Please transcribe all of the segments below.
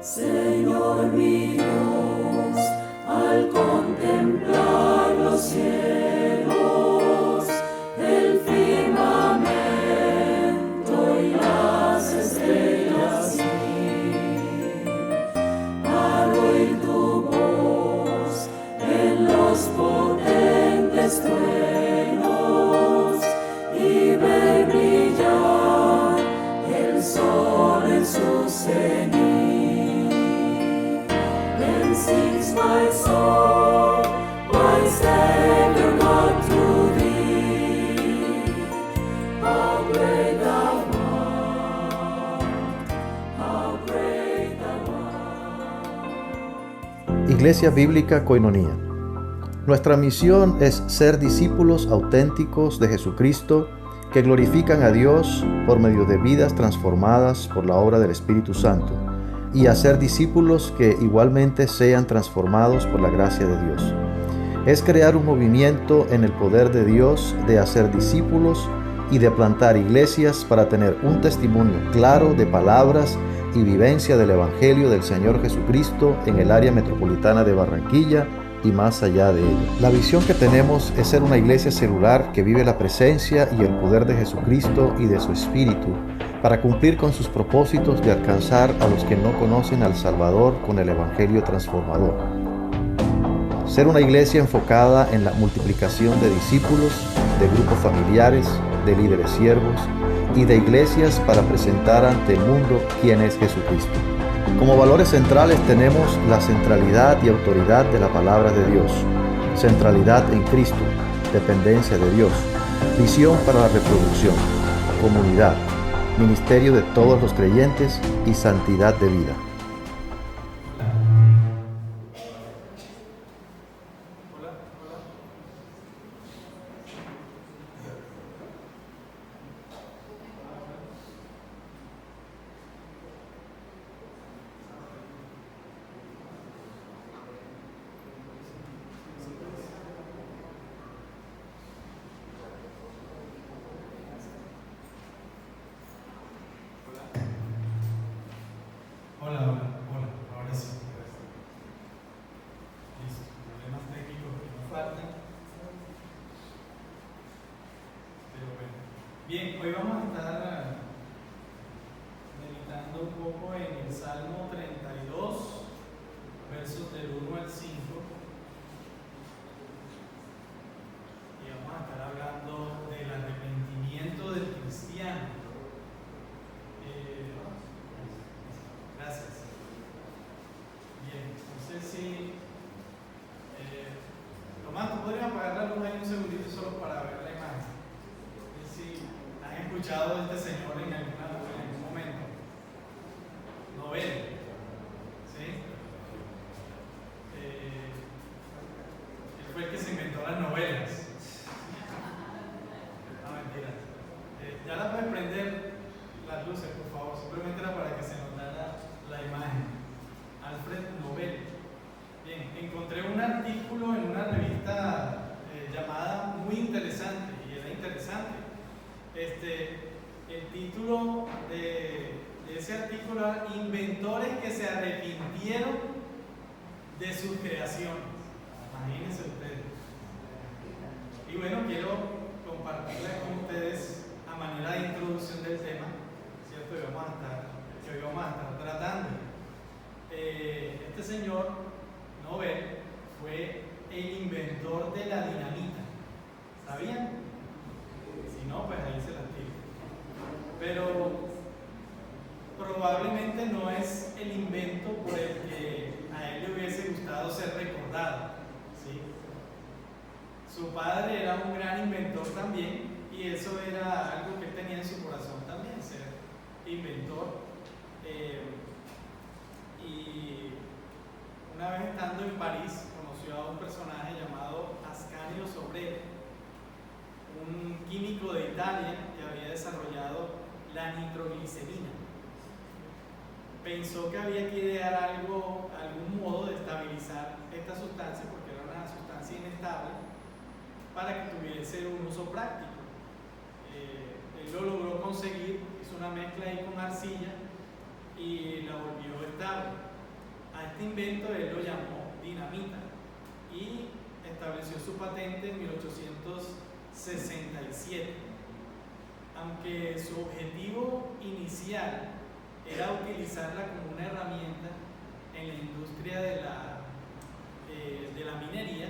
Señor mi Dios, al contemplar los cielos, el firmamento y las estrellas, al oír tu voz en los potentes truenos y ver brillar el sol en su cenit. Then sings my soul, my Savior God to thee. How great thou art, how great thou art. Iglesia Bíblica Koinonía. Nuestra misión es ser discípulos auténticos de Jesucristo que glorifican a Dios por medio de vidas transformadas por la obra del Espíritu Santo, y hacer discípulos que igualmente sean transformados por la gracia de Dios. Es crear un movimiento en el poder de Dios de hacer discípulos y de plantar iglesias para tener un testimonio claro de palabras y vivencia del Evangelio del Señor Jesucristo en el área metropolitana de Barranquilla y más allá de ella. La visión que tenemos es ser una iglesia celular que vive la presencia y el poder de Jesucristo y de su Espíritu para cumplir con sus propósitos de alcanzar a los que no conocen al Salvador con el Evangelio transformador. Ser una iglesia enfocada en la multiplicación de discípulos, de grupos familiares, de líderes siervos y de iglesias para presentar ante el mundo quién es Jesucristo. Como valores centrales tenemos la centralidad y autoridad de la palabra de Dios, centralidad en Cristo, dependencia de Dios, visión para la reproducción, comunidad, ministerio de todos los creyentes y santidad de vida. Hola, ahora sí. Listo, problemas técnicos que nos faltan. Pero bueno. Bien, hoy vamos a estar meditando un poco en el Salmo 32, versos del 1 al 5. Y vamos a estar hablando del arrepentimiento del cristiano. Gracias. Bien, no sé si Tomás, ¿tú podrías apagar la luz ahí un segundito solo para ver la imagen? No sé si has escuchado de este señor en algún momento. Novel, ¿sí? Él fue el que se inventó las novelas. No, mentira. Ya la puedes prender las luces, por favor. Simplemente era para que se notara la imagen. Alfred Nobel. Bien, encontré un artículo en una revista llamada Muy Interesante, y era interesante. El título de ese artículo era Inventores que se arrepintieron de sus creaciones. Imagínense ustedes. Y bueno, quiero compartirles con ustedes a manera de introducción del tema, ¿cierto? Que hoy vamos a estar tratando. Este señor Nobel fue el inventor de la dinamita. ¿Sabían? Si no, pues ahí se las tiro. Pero probablemente no es el invento por el que a él le hubiese gustado ser recordado, ¿sí? Su padre era un gran inventor también, y eso era algo que él tenía en su corazón también, ser inventor. Y una vez estando en París, conoció a un personaje llamado Ascanio Sobrero, un químico de Italia que había desarrollado la nitroglicerina. Pensó que había que idear algún modo de estabilizar esta sustancia, porque era una sustancia inestable, para que tuviese un uso práctico. Él lo logró conseguir, hizo una mezcla ahí con arcilla y la volvió estable. A este invento él lo llamó dinamita y estableció su patente en 1867. Aunque su objetivo inicial era utilizarla como una herramienta en la industria de la minería,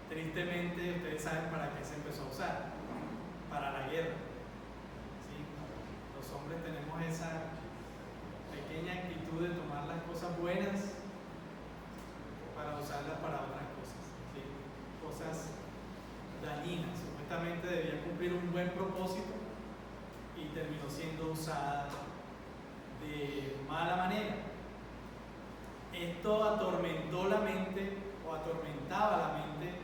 tristemente ustedes saben para qué se empezó a usar: para la guerra. ¿Sí? Los hombres tenemos esa pequeña actitud de tomar las cosas buenas para usarlas para otras cosas, ¿sí? Cosas dañinas. Supuestamente debía cumplir un buen propósito y terminó siendo usada de mala manera. Esto atormentó la mente, o atormentaba la mente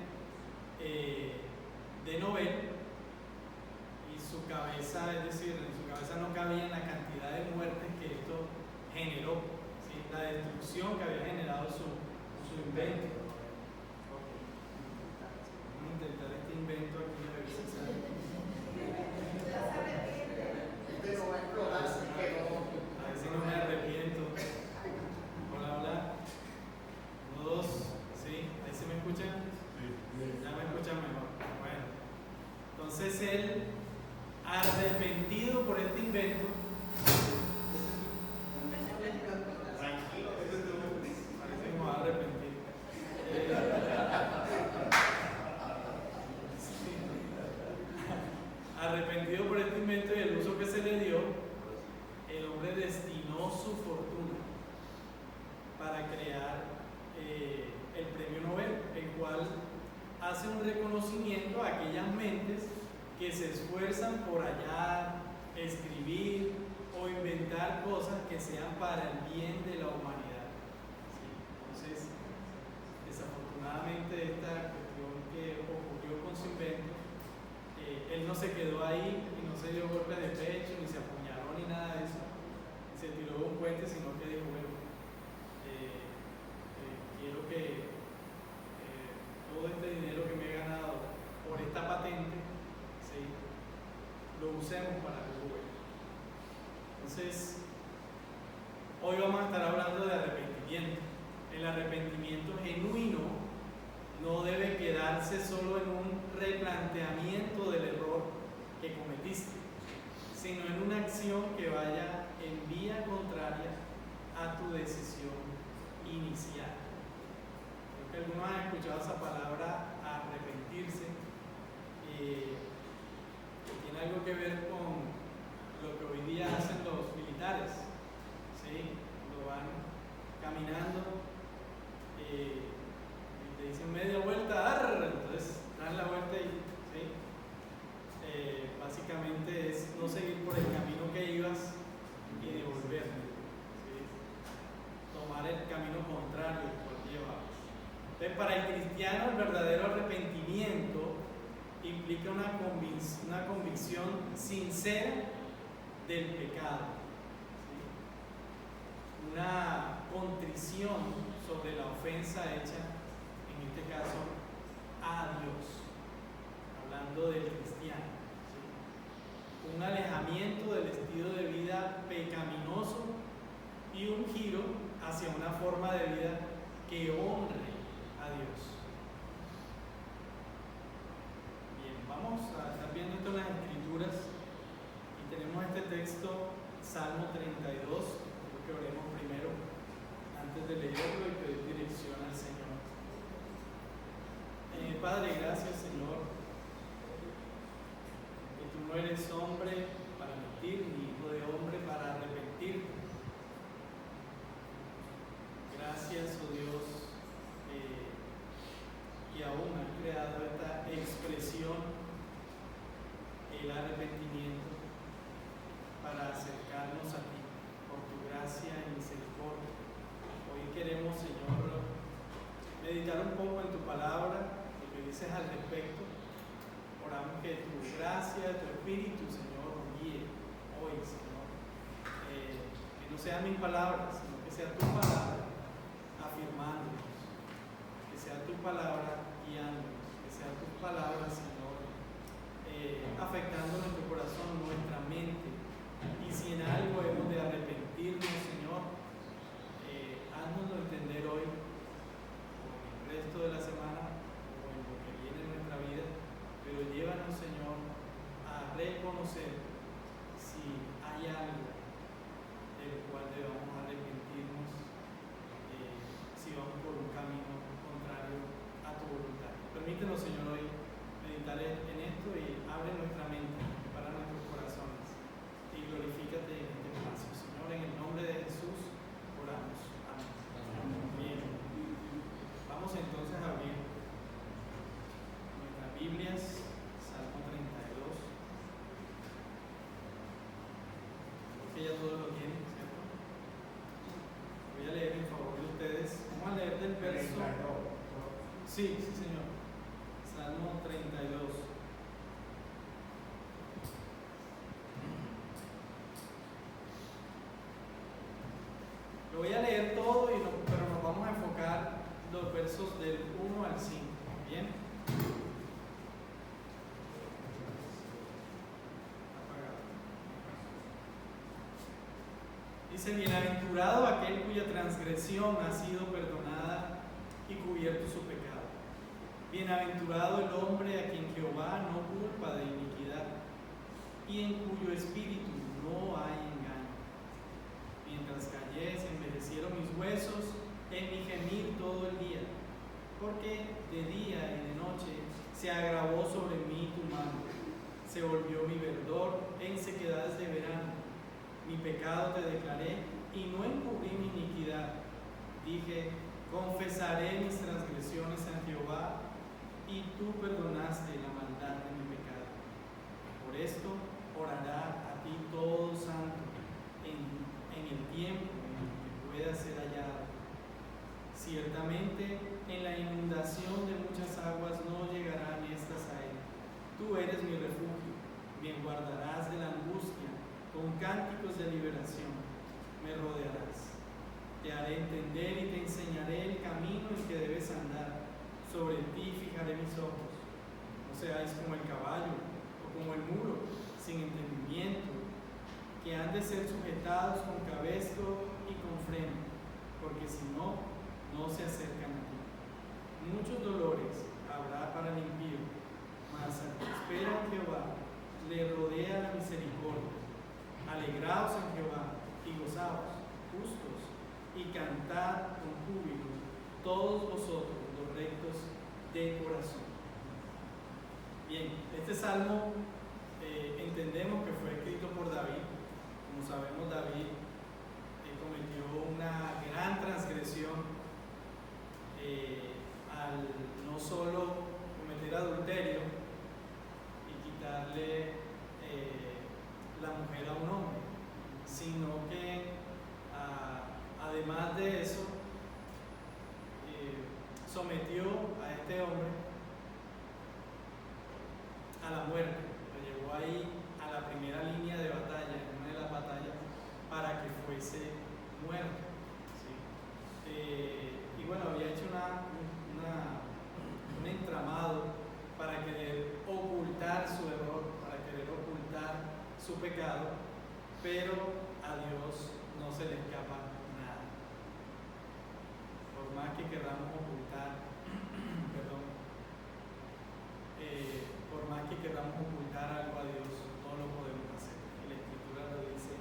de Nobel, y su cabeza, es decir, en su cabeza no cabía la cantidad de muertes que esto generó, ¿sí? La destrucción que había generado su invento. Vamos a intentar este invento aquí a ver si sale. A ver si no me arrepiento. Hola, hola. 1, 2, ¿sí? ¿Ahí se me escuchan? Ya me escuchan mejor. Bueno, entonces él, arrepentido por este invento, parece que me va a arrepentir. Arrepentido por este invento y el uso que se le dio, el hombre destinó su fortuna para crear el premio Nobel, el cual hace un reconocimiento a aquellas mentes que se esfuerzan por hallar, escribir o inventar cosas que sean para el bien de la humanidad. ¿Sí? Entonces, desafortunadamente, esta cuestión que ocurrió con su invento, él no se quedó ahí y no se dio golpes de pecho, ni se apuñaló, ni nada de eso, ni se tiró de un puente, sino que dijo: bueno, quiero que todo este dinero que me he ganado por esta patente, ¿sí?, lo usemos para el gobierno. Entonces, hoy vamos a estar hablando de arrepentimiento. El arrepentimiento genuino no debe quedarse solo en un replanteamiento del error que cometiste, sino en una acción que vaya en vía contraria a tu decisión inicial. Creo que algunos han escuchado esa palabra, arrepentirse, tiene algo que ver con lo que hoy día hacen los militares, ¿sí? Cuando van caminando, te dicen media vuelta, entonces dan la vuelta y, ¿sí? Básicamente es no seguir por el camino que ibas y devolverte, ¿sí? Tomar el camino contrario al cual llevabas. Entonces, para el cristiano, el verdadero arrepentimiento implica una convicción sincera del pecado, ¿sí? Una contrición sobre la ofensa hecha, en este caso, a Dios, hablando del cristiano, ¿sí? Un alejamiento del estilo de vida pecaminoso y un giro hacia una forma de vida que honre a Dios. Bien, vamos a estar viendo esto en las Escrituras y tenemos este texto, Salmo 32. Creo que oremos primero antes de leerlo y pedir dirección al Señor. Padre, gracias, Señor, que tú no eres hombre para mentir, ni hijo de hombre para arrepentirte. Gracias, oh Dios, que aún has creado esta expresión, el arrepentimiento, para acercarnos a ti por tu gracia y misericordia. Hoy queremos, Señor, meditar un poco en tu palabra, lo que dices al respecto. Oramos que tu gracia, tu Espíritu, Señor, nos guíe hoy, Señor. Que no sean mis palabras, sino que sea tu palabra afirmándonos, que sea tu palabra guiándonos, que sea tus palabras, Señor, afectando nuestro corazón, nuestra mente. Y si en algo hemos de arrepentirnos, Señor, que ya todos lo tienen, ¿cierto? Voy a leer en favor de ustedes. Vamos a leer del verso. Sí, sí, señor. Salmo 32. Lo voy a leer todo, pero nos vamos a enfocar los versos del 1 al 5. ¿Bien? Dice: bienaventurado aquel cuya transgresión ha sido perdonada y cubierto su pecado. Bienaventurado el hombre a quien Jehová no culpa de iniquidad y en cuyo espíritu no hay engaño. Mientras callé, se envejecieron mis huesos en mi gemir todo el día, porque de día y de noche se agravó sobre mí tu mano. Se volvió mi verdor en sequedades de verano. Mi pecado te declaré y no encubrí mi iniquidad. Dije: confesaré mis transgresiones a Jehová, y tú perdonaste la maldad de mi pecado. Por esto orará a ti todo santo en el tiempo en el que pueda ser hallado. Ciertamente en la inundación de muchas aguas no llegarán estas a él. Tú eres mi refugio, me guardarás de la angustia, con cánticos de liberación me rodearás. Te haré entender y te enseñaré el camino en que debes andar. Sobre ti fijaré mis ojos. No seáis como el caballo o como el mulo, sin entendimiento, que han de ser sujetados con cabestro y con freno, porque si no, no se acercan a ti. Muchos dolores habrá para el impío, mas al que espera en Jehová le rodea la misericordia. Alegraos en Jehová y gozaos, justos, y cantad con júbilo, todos vosotros los rectos de corazón. Bien, este salmo entendemos que fue escrito por David. Como sabemos, David cometió una gran transgresión al no solo cometer adulterio y quitarle la mujer a un hombre, sino que además de eso sometió a este hombre a la muerte. Lo llevó ahí a la primera línea de batalla, en una de las batallas, para que fuese muerto, ¿sí? Y bueno, había hecho un entramado para querer ocultar su error, para querer ocultar su pecado, pero a Dios no se le escapa nada. Por más que queramos ocultar, por más que queramos ocultar algo a Dios, no lo podemos hacer. Y la Escritura lo dice: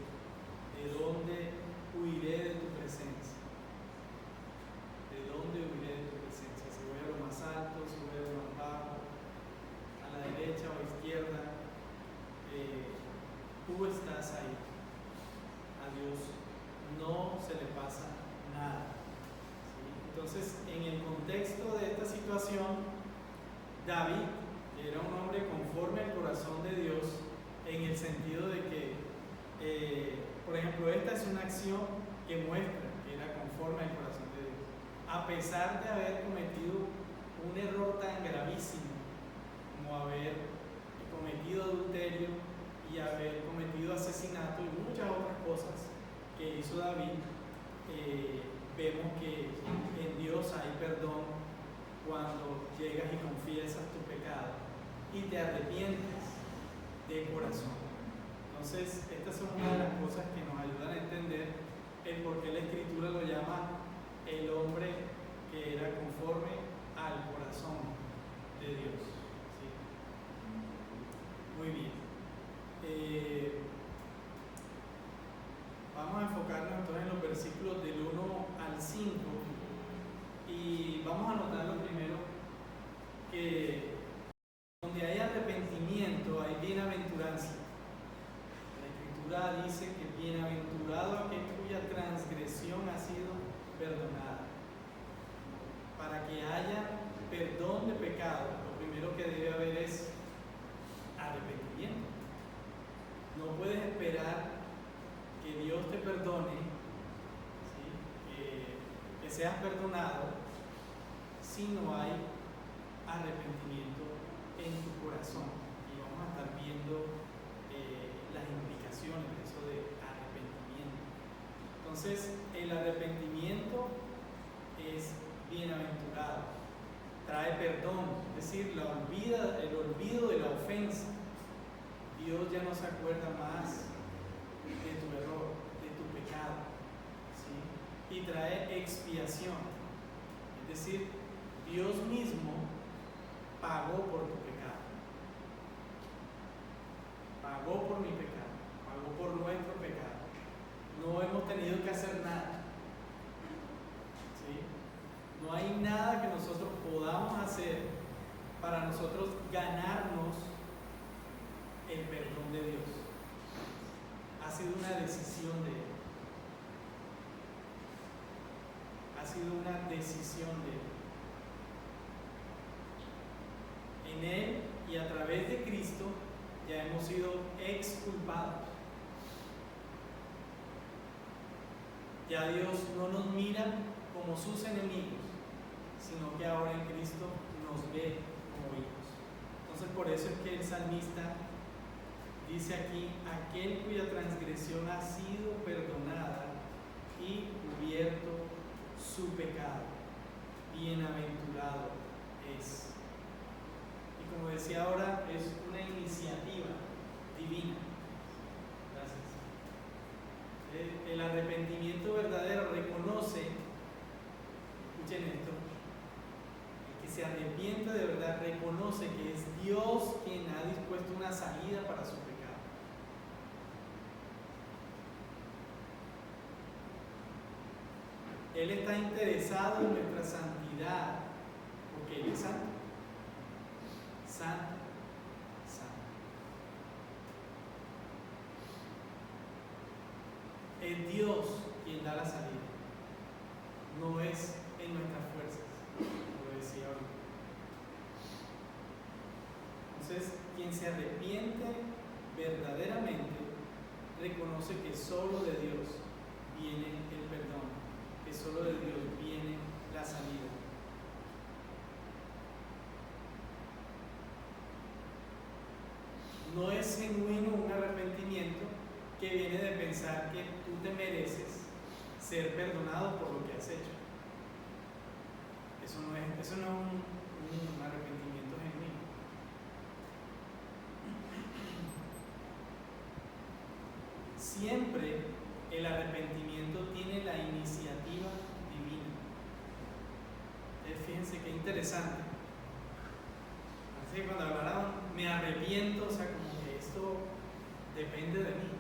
¿de dónde huiré de tu presencia? ¿De dónde huiré de tu presencia? Si voy a lo más alto, si voy a lo más bajo, a la derecha o a la izquierda, tú estás ahí. A Dios no se le pasa nada, ¿sí? Entonces, en el contexto de esta situación, David era un hombre conforme al corazón de Dios, en el sentido de que, por ejemplo, esta es una acción que muestra que era conforme al corazón de Dios, a pesar de haber cometido un error tan gravísimo como haber cometido adulterio y haber cometido asesinato y muchas otras cosas que hizo David. Vemos que en Dios hay perdón cuando llegas y confiesas tu pecado y te arrepientes de corazón. Entonces, estas son una de las cosas que nos ayudan a entender el por qué la Escritura lo llama el hombre que era conforme al corazón de Dios, ¿sí? Muy bien. Vamos a enfocarnos entonces en los versículos del 1 al 5 y vamos a notar lo primero, que donde hay arrepentimiento hay bienaventuranza. La Escritura dice que bienaventurado aquel cuya transgresión ha sido perdonada. Para que haya perdón de pecado, lo primero que debe haber es arrepentimiento. No puedes esperar que seas perdonado si no hay arrepentimiento en tu corazón. Y vamos a estar viendo las implicaciones de eso de arrepentimiento. Entonces, el arrepentimiento es bienaventurado, trae perdón, es decir, el olvido de la ofensa. Dios ya no se acuerda más de tu error, de tu pecado, ¿sí? Y trae expiación, es decir, Dios mismo pagó por tu pecado, pagó por mi pecado, pagó por nuestro pecado. No hemos tenido que hacer nada, ¿sí? No hay nada que nosotros podamos hacer para nosotros ganarnos el perdón de Dios. Ha sido una decisión de Él. Ha sido una decisión de Él. En Él y a través de Cristo ya hemos sido exculpados. Ya Dios no nos mira como sus enemigos, sino que ahora en Cristo nos ve como hijos. Entonces por eso es que el salmista dice aquí: aquel cuya transgresión ha sido perdonada y cubierto su pecado, bienaventurado es. Y como decía ahora, es una iniciativa divina. Gracias. El arrepentimiento verdadero reconoce, escuchen esto, el que se arrepiente de verdad reconoce que es Dios quien ha dispuesto una salida para su pecado. Él está interesado en nuestra santidad, porque Él es santo. Santo, santo. Es Dios quien da la salida, no es en nuestras fuerzas, como decía ahorita. Entonces, quien se arrepiente verdaderamente reconoce que solo de Dios viene el perdón, que solo de Dios viene la salida. No es genuino un arrepentimiento que viene de pensar que tú te mereces ser perdonado por lo que has hecho. Eso no es un arrepentimiento genuino. Siempre el arrepentimiento tiene la iniciativa divina. Fíjense qué interesante. Así que cuando hablaron, me arrepiento, o sea, como que esto depende de mí.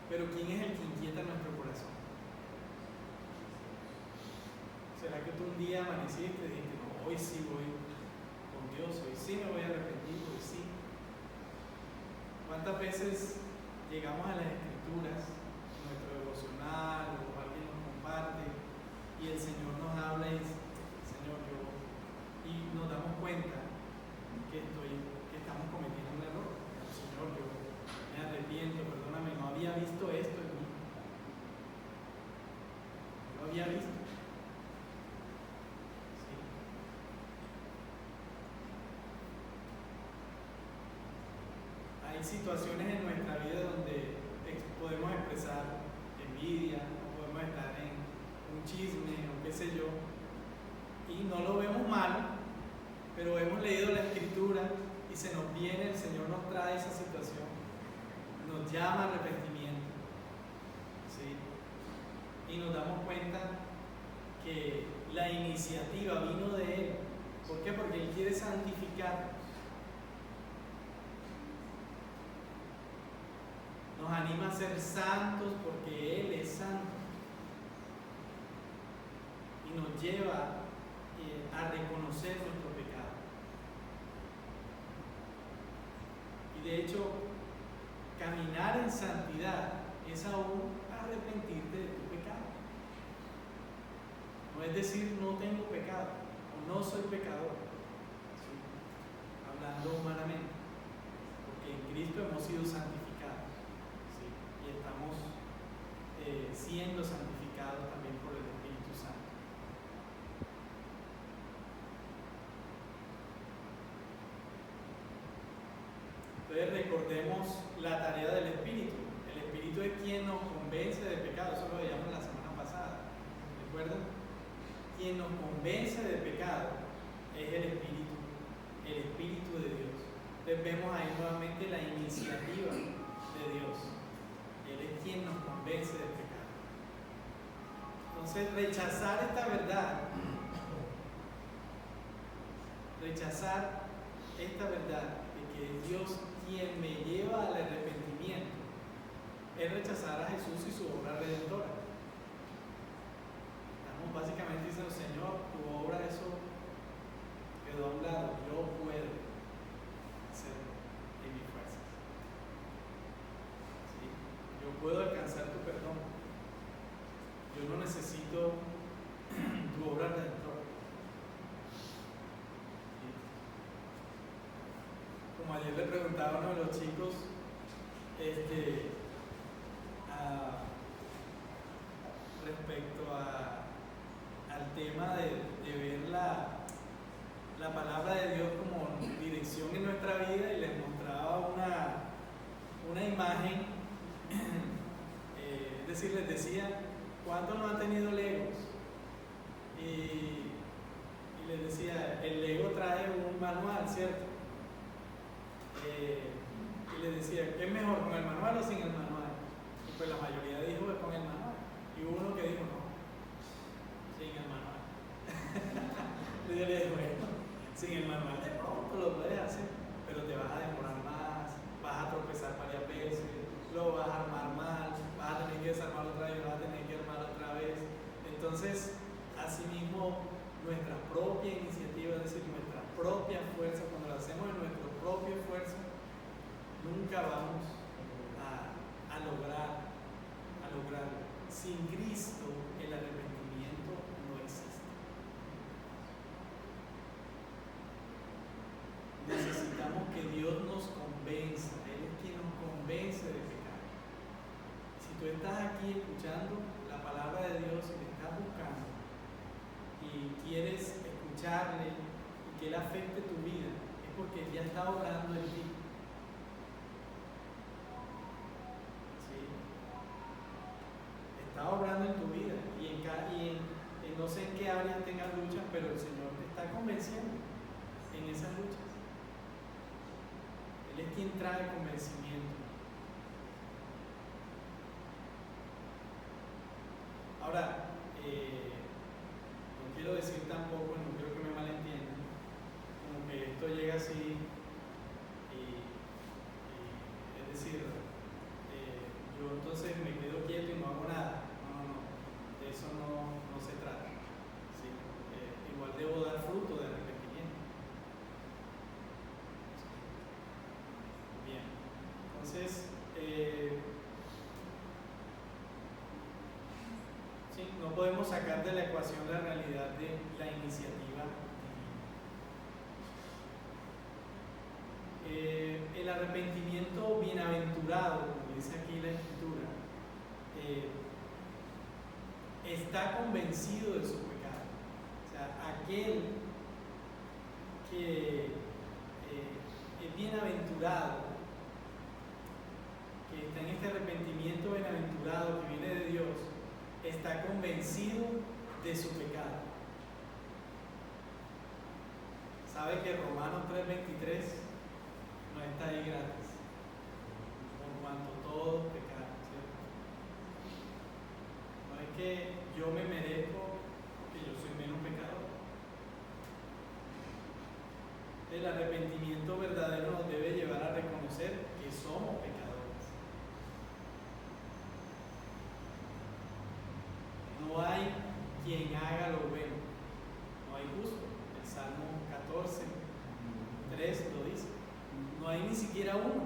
Pero ¿quién es el que inquieta nuestro corazón? ¿Será que tú un día amaneciste y dijiste, no, hoy sí voy con Dios, hoy sí me voy a arrepentir, hoy sí? ¿Cuántas veces llegamos a las Escrituras, nuestro devocional o alguien nos comparte y el Señor nos habla y dice, Señor, y nos damos cuenta que estamos cometiendo un error? Señor, yo me arrepiento, perdóname, no había visto esto en mí. No había visto. ¿Sí? Hay situaciones en nuestra vida donde podemos expresar envidia, o podemos estar en un chisme o qué sé yo, y no lo vemos mal, pero hemos leído la Escritura y se nos viene, el Señor nos trae esa situación, nos llama al arrepentimiento, ¿sí? Y nos damos cuenta que la iniciativa vino de Él. ¿Por qué? Porque Él quiere santificarnos. Nos anima a ser santos porque Él es santo. Y nos lleva a reconocer nuestro pecado. Y de hecho, caminar en santidad es aún arrepentirte de tu pecado. No es decir, no tengo pecado o no soy pecador, ¿sí? Hablando humanamente, porque en Cristo hemos sido santificados, ¿sí? Y estamos siendo santificados. recordemos la tarea del Espíritu. El Espíritu es quien nos convence de pecado, eso lo veíamos la semana pasada, ¿recuerdan? Quien nos convence de pecado es el Espíritu de Dios. Entonces vemos ahí nuevamente la iniciativa de Dios. Él es quien nos convence de pecado. Entonces rechazar esta verdad de que es Dios quien me lleva al arrepentimiento, es rechazar a Jesús y su obra redentora. Estamos básicamente diciendo, Señor, tu obra, eso quedó a un lado, yo puedo hacerlo en mis fuerzas. ¿Sí? Yo puedo alcanzar tu perdón. Yo no necesito tu obra redentora. Como ayer le preguntaba a uno de los chicos, respecto al tema de ver la palabra de Dios como dirección en nuestra vida, y les mostraba una imagen, es decir, les decía, ¿cuántos no han tenido Legos? Y les decía, el Lego trae un manual, ¿cierto? Y les decía, ¿qué es mejor, con el manual o sin el manual? Y pues la mayoría dijo que con el manual. Y hubo uno que dijo, no, sin el manual. Y yo le dije, bueno, sin el manual de pronto lo puedes hacer, pero te vas a demorar más, vas a tropezar varias veces, lo vas a armar mal, vas a tener que desarmar otra vez, vas a tener que armar otra vez. Entonces, asimismo, nuestra propia iniciativa, es decir, nuestra propia fuerza, cuando lo hacemos en nuestro propio esfuerzo, nunca vamos a lograrlo. Sin Cristo, el arrepentimiento no existe. Necesitamos que Dios nos convenza. Él es quien nos convence de pecar. Si tú estás aquí escuchando la palabra de Dios y le estás buscando y quieres escucharle y que Él afecte tu vida, es porque Él ya está obrando en ti. ¿Sí? Está obrando en tu vida y en no sé en qué áreas tengas luchas, pero el Señor te está convenciendo en esas luchas. Él es quien trae convencimiento. Ahora, no quiero decir tampoco, no quiero que me malentiendan, como que esto llega así, es decir, yo entonces me quedo quieto y no hago nada. No, de eso no se trata. ¿Sí? Igual debo dar fruto de arrepentimiento. Bien, entonces, sí, no podemos sacar de la ecuación la realidad de la iniciativa divina. El arrepentimiento bienaventurado, como dice aquí la Escritura, está convencido de su pecado. O sea, aquel que es bienaventurado, que está en este arrepentimiento bienaventurado que viene de Dios, está convencido de su pecado. ¿Sabe que Romanos 3:23 no está ahí gratis? Por cuanto todos pecaron, ¿cierto? No es que yo me merezco porque yo soy menos pecador. El arrepentimiento verdadero nos debe llevar a reconocer que somos pecadores. No hay quien haga lo bueno, no hay justo. El Salmo 14:3 lo dice. No hay ni siquiera uno.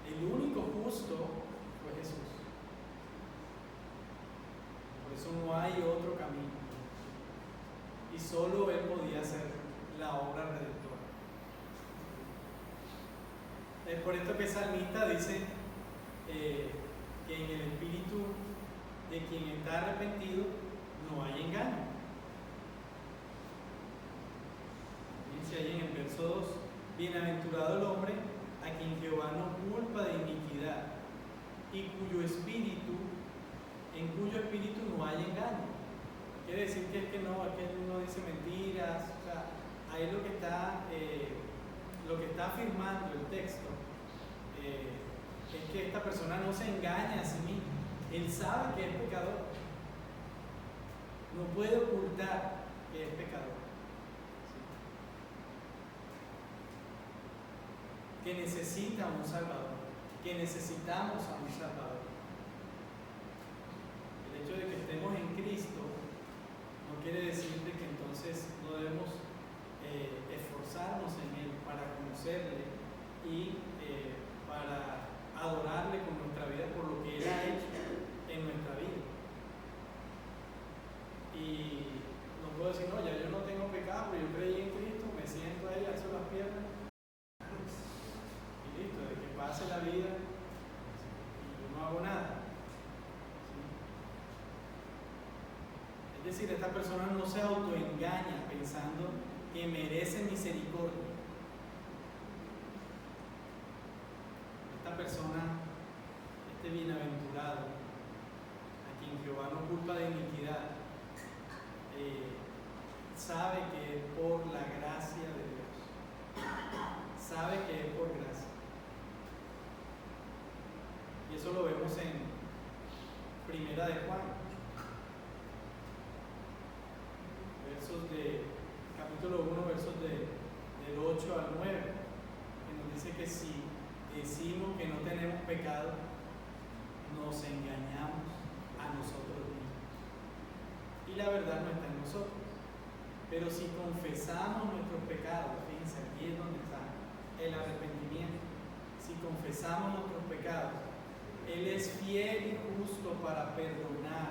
El único justo fue Jesús. Por eso no hay otro camino. Y solo Él podía hacer la obra redentora. Es por esto que el salmista dice que en el espíritu de quien está arrepentido no hay engaño. Dice ahí en el verso 2, Bienaventurado el hombre a quien Jehová no culpa de iniquidad y en cuyo espíritu no hay engaño. Quiere decir que él no dice mentiras. O sea, ahí lo que está afirmando el texto es que esta persona no se engaña a sí misma. Él sabe que es pecador. No puede ocultar que es pecador. Que necesita un Salvador. Que necesitamos a un Salvador. El hecho de que estemos en Cristo no quiere decir de que entonces no debemos esforzarnos en Él para conocerle y para adorarle con nuestra vida por lo que Él ha hecho en nuestra vida. Y no puedo decir, no, ya yo no tengo pecado, pero yo creí en Cristo, me siento ahí, alzo las piernas y listo, de que pase la vida y yo no hago nada. Es decir, esta persona no se autoengaña pensando que merece misericordia. Esta persona, este bienaventurado, a quien Jehová no culpa de iniquidad, sabe que es por la gracia de Dios. Sabe que es por gracia. Y eso lo vemos en Primera de Juan, capítulo 1, versos del 8 al 9, que nos dice que si decimos que no tenemos pecado, nos engañamos a nosotros mismos y la verdad no está en nosotros. Pero si confesamos nuestros pecados, fíjense, aquí es donde está el arrepentimiento. Si confesamos nuestros pecados, Él es fiel y justo para perdonar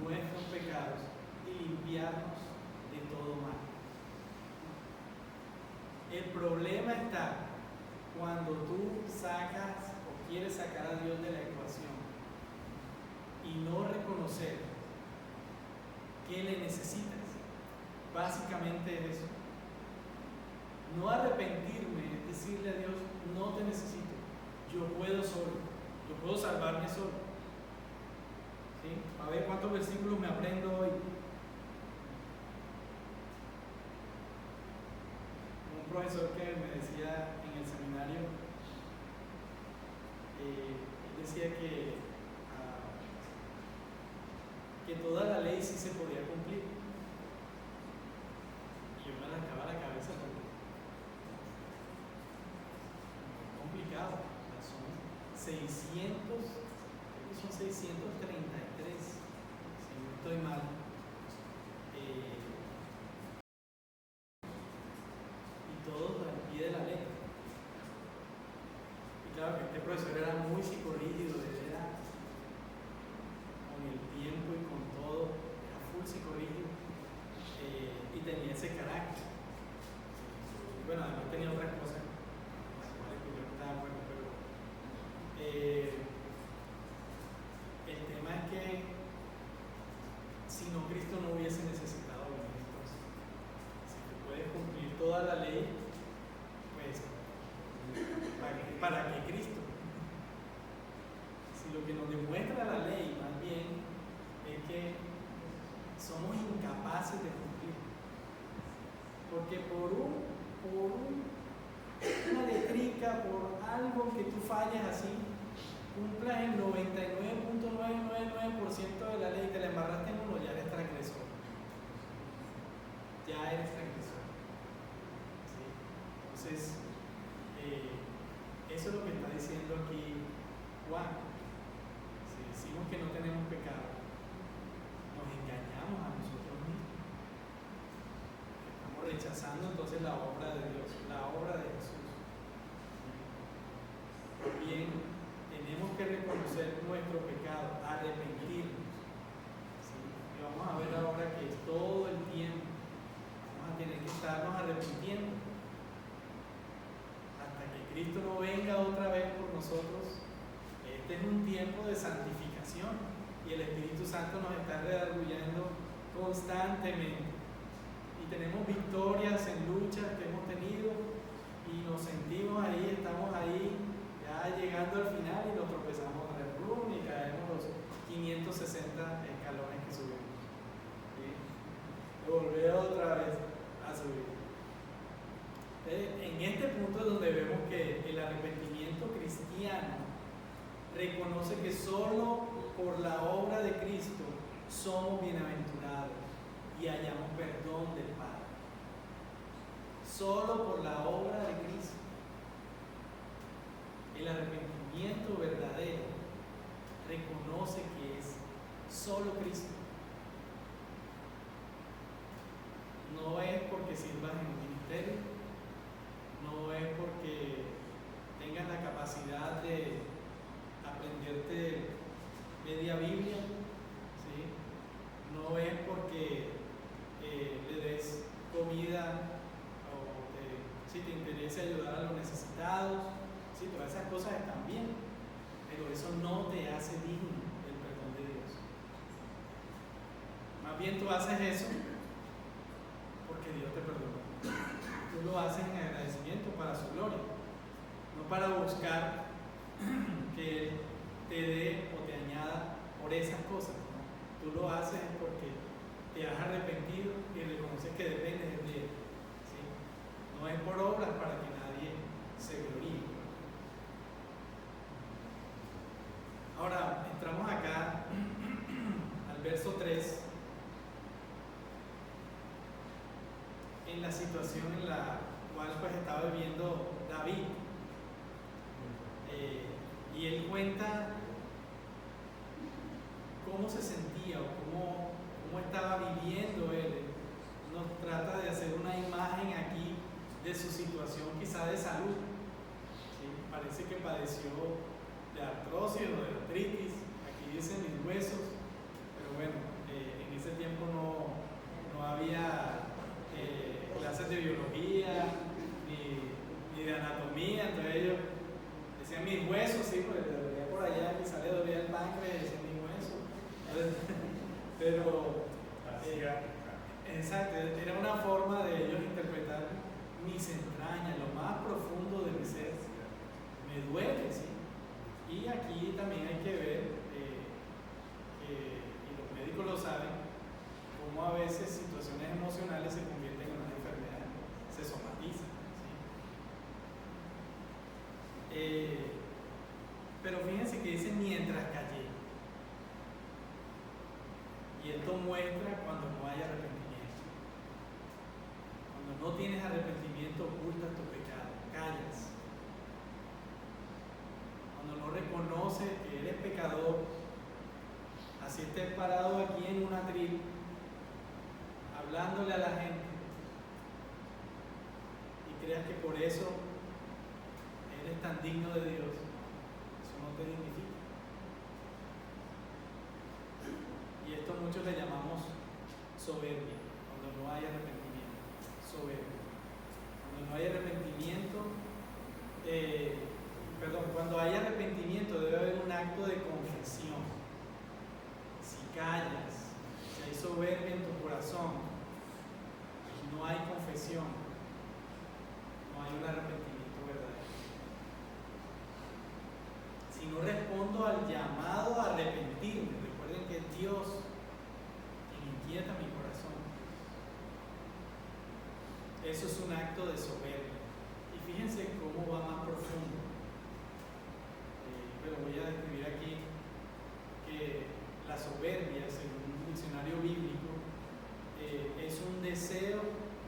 nuestros pecados y limpiarnos de todo mal. El problema está cuando tú sacas o quieres sacar a Dios de la ecuación y no reconocer que le necesitas. Básicamente es eso. No arrepentirme es decirle a Dios, no te necesito, yo puedo solo, yo puedo salvarme solo. ¿Sí? A ver cuántos versículos me aprendo hoy. Un profesor que me decía en el seminario, él decía que toda la ley sí se podía cumplir. Y yo me rascaba la cabeza porque es complicado. Son 600, creo que son 633, si no estoy mal. Y todos al pie de la ley. Y claro que este profesor era muy psicorrígido, era con el tiempo y con todo, era full psicorrígido. Y tenía ese carácter. Y bueno, además tenía otras cosas con las cuales yo no estaba de acuerdo, pero el tema es que si no, Cristo no hubiese necesitado venir. Entonces, si tú puedes cumplir toda la ley, pues ¿para qué Cristo? Si lo que nos demuestra la ley más bien es que somos incapaces de cumplir, porque por una letrica, por algo que tú falles así, cumplas el 99.999% de la ley, te la embarraste en uno, ya eres transgresor. Ya eres transgresor. ¿Sí? Entonces, eso es lo que está diciendo aquí Juan. Si decimos que no tenemos pecado, nos engañamos a nosotros mismos. Estamos rechazando entonces la obra de Dios, la obra de Jesús. Bien, tenemos que reconocer nuestro pecado, arrepentirnos. ¿Sí? Y vamos a ver ahora que todo el tiempo vamos a tener que estarnos arrepintiendo hasta que Cristo no venga otra vez por nosotros. Este es un tiempo de santificación y el Espíritu Santo nos está redarguyendo constantemente. Y tenemos victorias en luchas que hemos tenido y y nos sentimos ahí, estamos ahí, ya llegando al final y nos tropezamos en el room y caemos los 560 escalones que subimos. ¿Sí? Volver otra vez a subir. En este punto es donde vemos que el arrepentimiento cristiano reconoce que solo por la obra de Cristo somos bienaventurados y hallamos perdón del Padre. Solo por la obra de Cristo. El arrepentimiento verdadero reconoce que es solo Cristo. No es porque sirvas en un ministerio, no es porque tengas la capacidad de aprenderte media Biblia, ¿sí? No es porque le des comida o si te interesa ayudar a los necesitados, ¿sí? Todas esas cosas están bien, pero eso no te hace digno del perdón de Dios. Más bien tú haces eso porque Dios te perdonó. Tú lo haces en agradecimiento para su gloria, no para buscar que Él te dé o te añada por esas cosas, ¿no? Tú lo haces porque te has arrepentido y reconoces que dependes de Él, ¿sí? No es por obras para que nadie se gloríe. Ahora entramos acá al verso 3, en la situación en la cual pues estaba viviendo David. Y él cuenta cómo se sentía o cómo estaba viviendo él. Nos trata de hacer una imagen aquí de su situación quizá de salud. ¿Sí? Parece que padeció de artrosis o de artritis. Aquí dicen mis huesos, pero bueno, en ese tiempo no había clases de biología ni de anatomía, entonces ellos decían mis huesos, sí, porque le dolía por allá, quizá le dolía el páncreas, decían mis huesos. Pero exacto, era una forma de ellos interpretar mis entrañas, lo más profundo de mi ser. Me duele, sí. Y aquí también hay que ver, y los médicos lo saben, cómo a veces situaciones emocionales se convierten en una enfermedad, se somatizan. ¿Sí? Pero fíjense que dice mientras callé. Y esto muestra cuando no hay arrepentimiento. Cuando no tienes arrepentimiento, ocultas tu pecado, callas. Cuando no reconoces que eres pecador, así estés parado aquí en un atril, hablándole a la gente, y creas que por eso eres tan digno de Dios, eso no te dignifica. Y esto muchos le llamamos soberbia, cuando no hay arrepentimiento. Soberbia. Cuando no hay arrepentimiento, cuando hay arrepentimiento debe haber un acto de confesión. Si callas, si hay soberbia en tu corazón, no hay confesión, no hay un arrepentimiento verdadero. Si no respondo al llamado a arrepentirme, recuerden que es Dios quien inquieta mi corazón. Eso es un acto de soberbia. Y fíjense cómo va más profundo. Pero voy a describir aquí que la soberbia, según un diccionario bíblico, es un deseo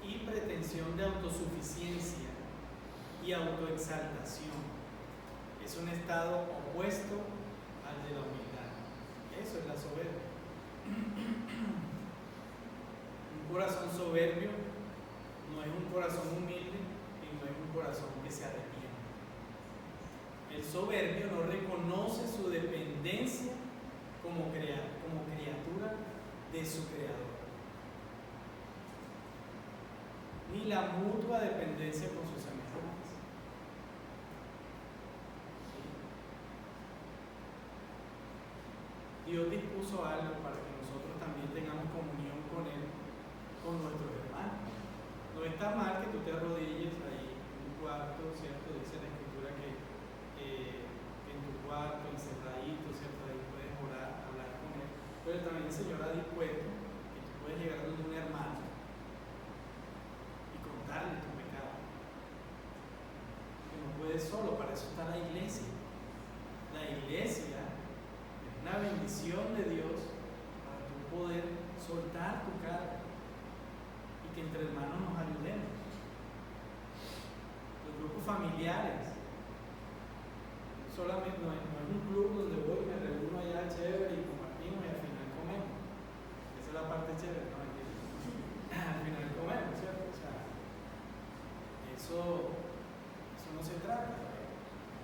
y pretensión de autosuficiencia y autoexaltación. Es un estado opuesto al de la humildad. Eso es la soberbia. Un corazón soberbio no es un corazón humilde y no es un corazón que se arrepiente. El soberbio no reconoce su dependencia como criatura de su creador, ni la mutua dependencia con sus semejantes. Dios dispuso algo para que nosotros también tengamos comunión con Él, con nuestros hermanos. No está mal que tú te arrodilles ahí en un cuarto, ¿cierto? Dice la Escritura que en tu cuarto, encerradito, ¿cierto? Ahí puedes orar, hablar con Él. Pero también el Señor ha dispuesto que tú puedes llegar donde un hermano y contarle tu pecado. Que no puedes solo, para eso está la iglesia. La iglesia es una bendición de Dios para tú poder soltar tu carga y que entre hermanos nos ayudemos. Los grupos familiares solamente no es un club donde voy, me reúno allá chévere y compartimos y al final comemos. Esa es la parte chévere, ¿no? Al final comemos, ¿cierto? O sea, eso no se trata.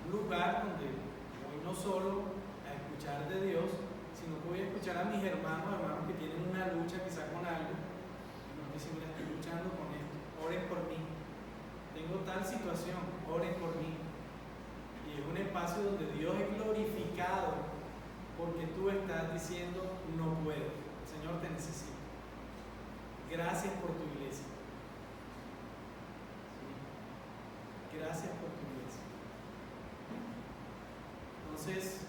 Un lugar donde voy no solo a escuchar de Dios, sino que voy a escuchar a mis hermanos que tienen una lucha quizá con algo, y no dicen, mira, estoy luchando con esto, oren por mí. Tengo tal situación, oren por mí. Y es un espacio donde Dios es glorificado porque tú estás diciendo, no puedo, Señor, te necesito. Gracias por tu iglesia. Gracias por tu iglesia. Entonces,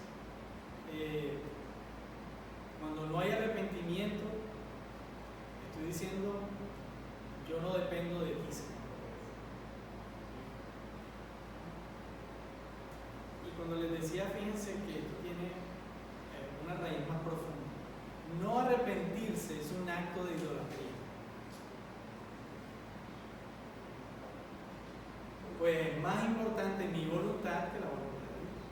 cuando no hay arrepentimiento, estoy diciendo, yo no dependo de ti, Señor. Y cuando les decía, fíjense que esto tiene una raíz más profunda. No arrepentirse es un acto de idolatría. Pues es más importante mi voluntad que la voluntad de Dios.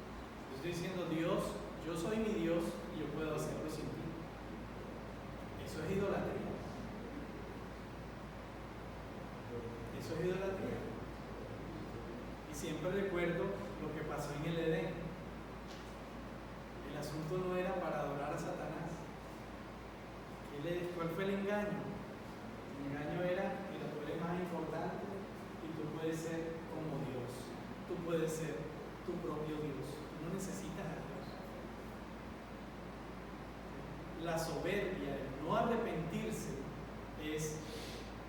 Yo estoy diciendo, Dios, yo soy mi Dios y yo puedo hacerlo sin ti. Eso es idolatría. Eso es idolatría. Y siempre recuerdo lo que pasó en el Edén. El asunto no era para adorar a Satanás. ¿Cuál fue el engaño? El engaño era que tú eres más importante y tú puedes ser como Dios. Tú puedes ser tu propio Dios. No necesitas a Dios. La soberbia, el no arrepentirse, es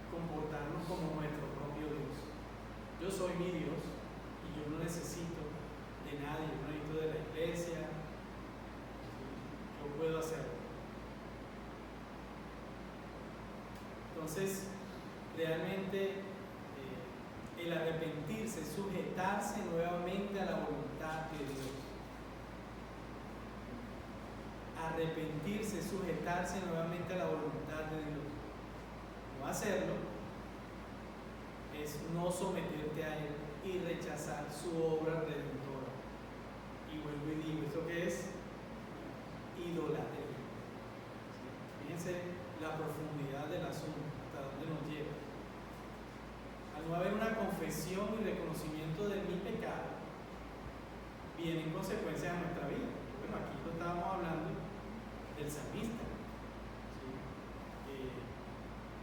comportarnos como nuestro propio Dios. Yo soy mi Dios y yo no necesito de nadie, no necesito de la iglesia. Yo puedo hacerlo. Entonces, realmente el arrepentirse, sujetarse nuevamente a la voluntad de Dios. Arrepentirse, sujetarse nuevamente a la voluntad de Dios. No hacerlo es no someterte a Él y rechazar su obra redentora. Y vuelvo y digo, ¿esto qué es? Idolatría. Fíjense la profundidad del asunto, hasta dónde nos lleva. Al no haber una confesión y reconocimiento de mi pecado, vienen consecuencias a nuestra vida. Bueno, aquí lo estábamos hablando del salmista, ¿sí?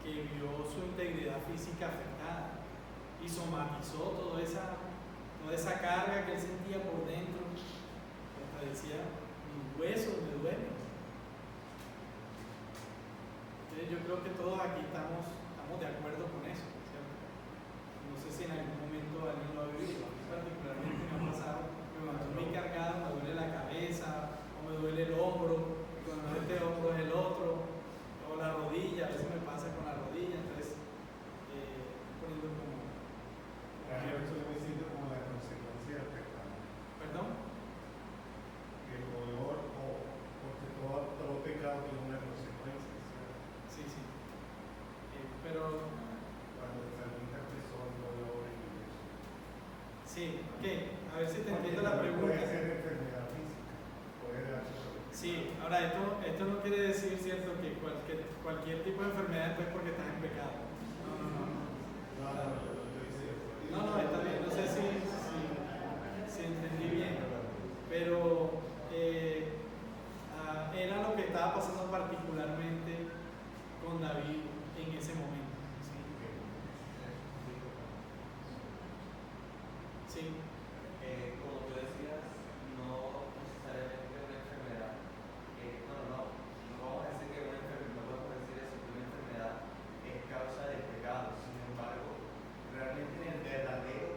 Que vio su integridad física afectada y somatizó toda esa carga que él sentía por dentro. Hasta decía, mis huesos me duelen. Entonces yo creo que todos aquí estamos de acuerdo con eso, ¿cierto? No sé si en algún momento alguien lo ha vivido. A mí particularmente me ha pasado que cuando estoy muy cargado me duele la cabeza o me duele el hombro, y cuando este hombro es el otro, o la rodilla, a veces me pasa con la rodilla, entonces poniendo como... Eso es muy simple como la consecuencia del pecado. ¿Perdón? El dolor, porque todo pecado tiene una consecuencia. Sí. Pero... Cuando el salmista expresó el dolor y eso. Sí, ok. A ver si te entiendo la pregunta. Puede ser enfermedad física, puede darse. Sí, ahora esto no quiere decir, ¿cierto?, que cualquier tipo de enfermedad es porque estás en pecado. No, está bien, no sé si entendí bien, pero era lo que estaba pasando particularmente con David en ese momento. Sí. Como tú decías, no necesariamente una enfermedad. No vamos a decir que no podemos decir eso, que una enfermedad es causa del pecado. Sin embargo, realmente en el verdadero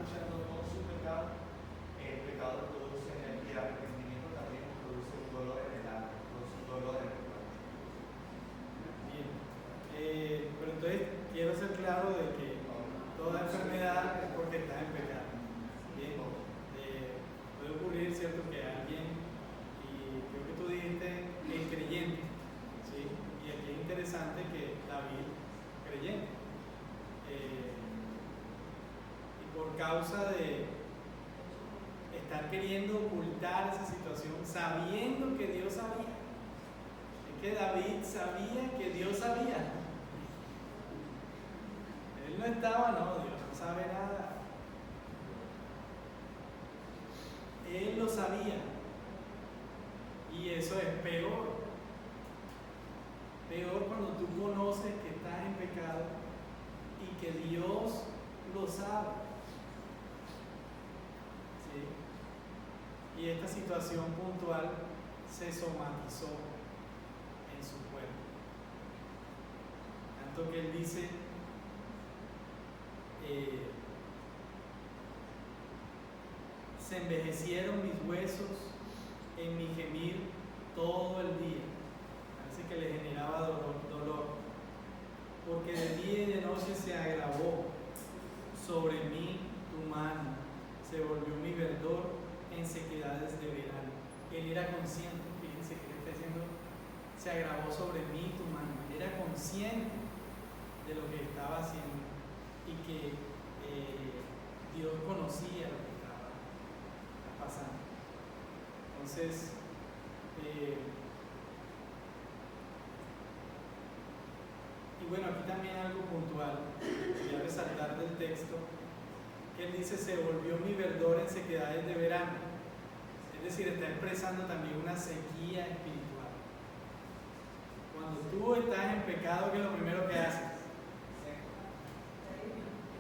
luchando con su pecado, el pecado produce en el arrepentimiento también produce un dolor en el alma, produce un dolor en el cuerpo. Bien. Pero entonces quiero ser claro de que toda enfermedad es porque está en pecado. Bien. Puede ocurrir, ¿cierto?, que alguien, y creo que tú dijiste, el creyente, ¿sí? Y aquí es interesante que David, creyente, y por causa de estar queriendo ocultar esa situación, sabiendo que Dios sabía, es que David sabía que Dios sabía. Él no estaba, no, Dios no sabe nada. Él lo sabía. Y eso es peor. Peor cuando tú conoces que estás en pecado y que Dios lo sabe. ¿Sí? Y esta situación puntual se somatizó en su cuerpo. Tanto que él dice, se envejecieron mis huesos en mi gemir todo el día. Parece que le generaba dolor, porque de día y de noche se agravó sobre mí tu mano, se volvió mi verdor en sequedades de verano. Él era consciente, fíjense que le está diciendo, se agravó sobre mí tu mano. Él era consciente de lo que estaba haciendo y que Dios conocía lo que estaba pasando. Entonces, y bueno, aquí también algo puntual, voy a resaltar del texto, que él dice, se volvió mi verdor en sequedades de verano. Es decir, está expresando también una sequía espiritual. Cuando tú estás en pecado, ¿qué es lo primero que haces?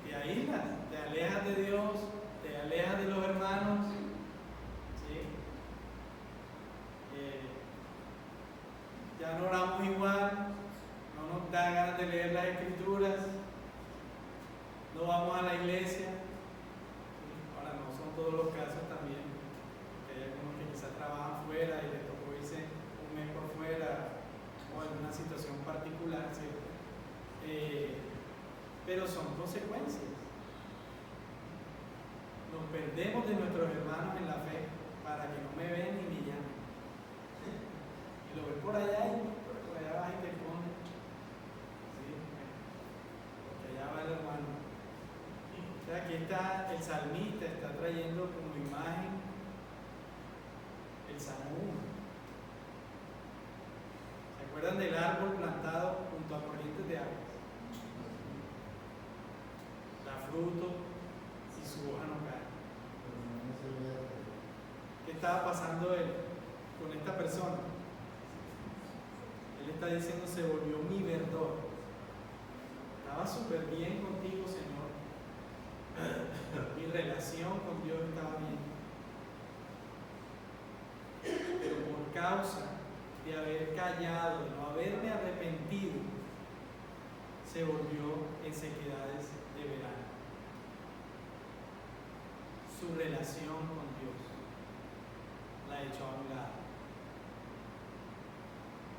Te aíslas, te alejas de Dios, te alejas de los hermanos, ¿sí? Ya no oramos igual, no nos da ganas de leer las escrituras, no vamos a la iglesia. Ahora no son todos los casos también, porque hay algunos que quizás trabajan fuera y les tocó irse un mes por fuera o alguna situación particular, ¿cierto? Pero son consecuencias. Nos perdemos de nuestros hermanos en la fe para que no me vean ni me llamen. Y lo ves por allá y por allá vas y te escondes. ¿Sí? Porque allá va el hermano. O sea, aquí está el salmista, está trayendo como imagen el Salmo 1. ¿Se acuerdan del árbol plantado junto a corrientes de agua? Da fruto y su hoja no cae. ¿Qué estaba pasando él con esta persona? Él está diciendo, se volvió mi verdor. Estaba súper bien contigo, Señor. Mi relación con Dios estaba bien. Pero por causa de haber callado, de no haberme arrepentido, se volvió en sequedades de verano. Su relación con Dios la echó a un lado.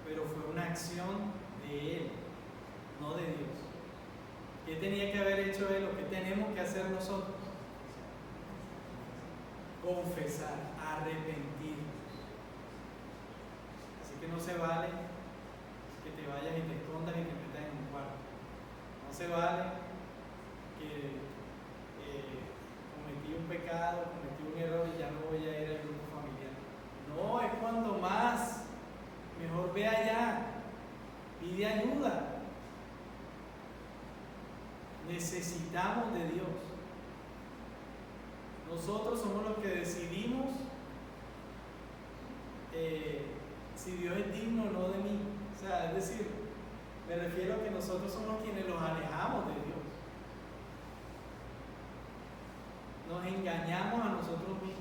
Pero fue una acción de él, no de Dios. ¿Qué tenía que haber hecho él o qué tenemos que hacer nosotros? Confesar, arrepentirnos. Así que no se vale que te vayas y te escondas y te metas en un cuarto. No se vale que cometí un pecado, cometí un error y ya no voy a ir al grupo familiar. No, es cuando más. Mejor ve allá, pide ayuda. Necesitamos de Dios. Nosotros somos los que decidimos si Dios es digno o no de mí. O sea, es decir, me refiero a que nosotros somos quienes los alejamos de Dios. Nos engañamos a nosotros mismos.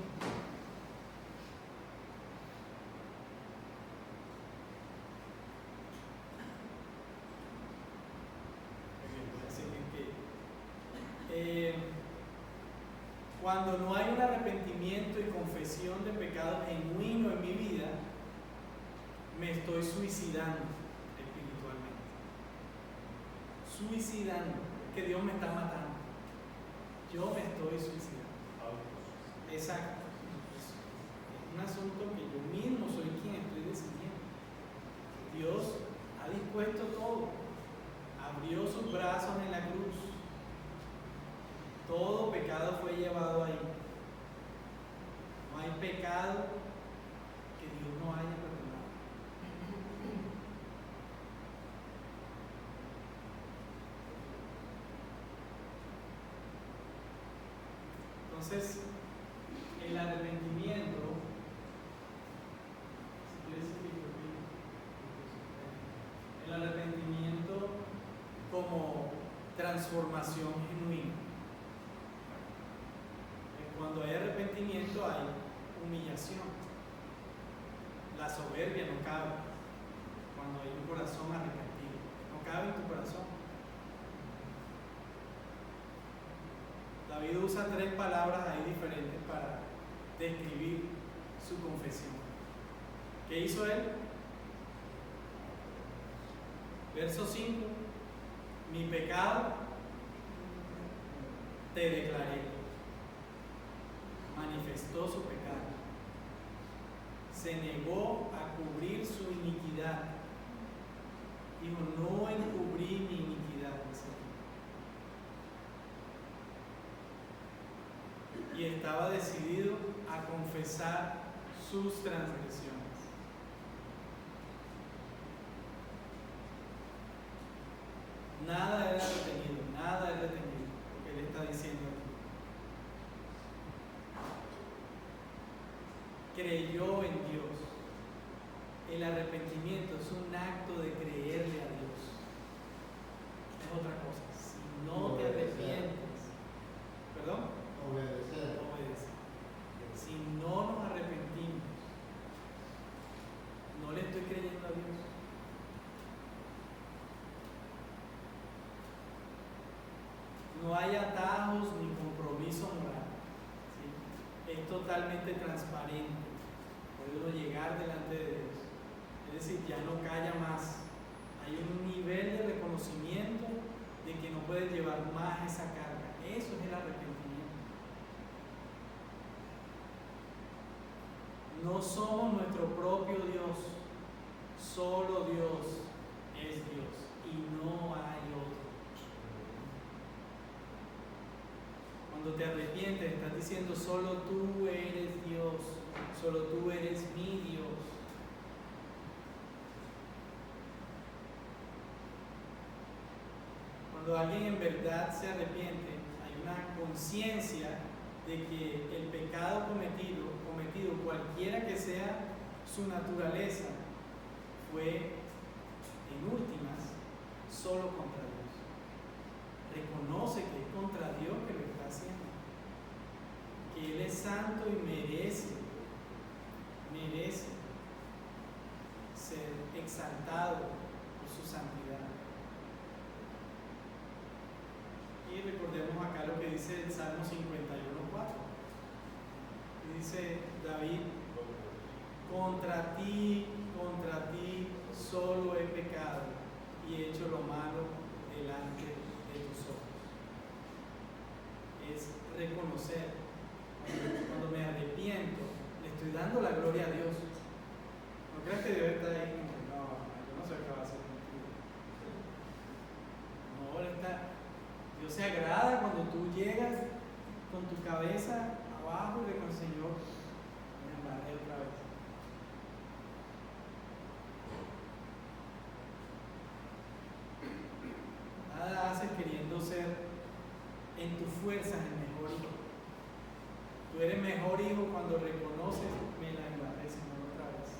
Cuando no hay un arrepentimiento y confesión de pecado genuino en mi vida, me estoy suicidando espiritualmente. Suicidando, que Dios me está matando. Yo me estoy suicidando. Exacto. Es un asunto que yo mismo soy quien estoy decidiendo. Dios ha dispuesto todo. Abrió sus brazos en la cruz. Todo pecado fue llevado ahí. No hay pecado que Dios no haya perdonado. Entonces, el arrepentimiento, el arrepentimiento como transformación genuina. Cuando hay arrepentimiento hay humillación. La soberbia no cabe cuando hay un corazón arrepentido. No cabe en tu corazón. David usa 3 palabras ahí diferentes para describir su confesión. ¿Qué hizo él? Verso 5. Mi pecado te declaré. Manifestó su pecado. Se negó a cubrir su iniquidad. Dijo, no encubrí mi iniquidad. Y estaba decidido a confesar sus transgresiones. Nada era retenido, nada era retenido, lo que él está diciendo aquí. Creyó en Dios. El arrepentimiento es un acto de creerle a Dios. Es otra cosa. Si no te arrepientes, ¿perdón? Obedecer. Si no nos arrepentimos, no le estoy creyendo a Dios. No hay atajos ni compromiso moral. ¿Sí? Es totalmente transparente. Puede uno llegar delante de Dios. Es decir, ya no calla más. Hay un nivel de reconocimiento de que no puedes llevar más esa carga. Eso es el arrepentimiento. No somos nuestro propio Dios. Solo Dios es Dios y no hay otro. Cuando te arrepientes, estás diciendo, solo tú eres Dios, solo tú eres mi Dios. Cuando alguien en verdad se arrepiente, hay una conciencia de que el pecado cometido, cualquiera que sea su naturaleza, fue en últimas solo contra Dios. Reconoce que es contra Dios que lo está haciendo, que Él es santo y merece ser exaltado por su santidad. Y recordemos acá lo que dice el Salmo 51:4. Y dice David, contra ti solo he pecado y he hecho lo malo delante de tus ojos. Es reconocer, cuando me arrepiento, le estoy dando la gloria a Dios. No creas que Dios está ahí como, no, yo no sé qué va a hacer contigo. No, Dios se agrada cuando tú llegas con tu cabeza abajo y con el Señor, me embarré otra vez. Nada haces queriendo ser en tus fuerzas el mejor hijo. Tú eres mejor hijo cuando reconoces, me la embarré, Señor, otra vez.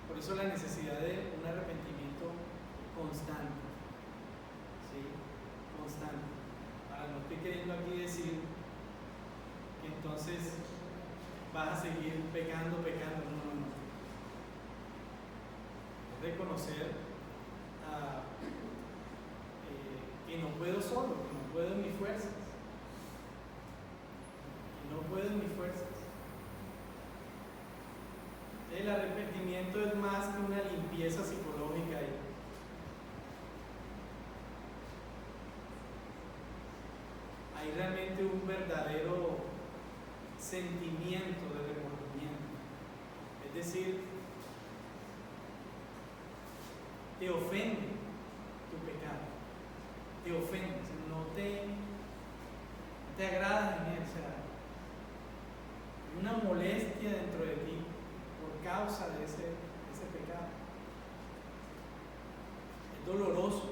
Por eso la necesidad de un arrepentimiento constante. ¿Sí? Constante. Ahora, no estoy queriendo aquí decir que entonces vas a seguir pecando. No. que no puedo solo, que no puedo en mis fuerzas. Que no puedo en mis fuerzas. El arrepentimiento es más que una limpieza psicológica ahí. Hay realmente un verdadero sentimiento de remordimiento. Es decir, te ofende tu pecado, te ofende, no te agrada en él, o sea, una molestia dentro de ti por causa de ese pecado. Es doloroso.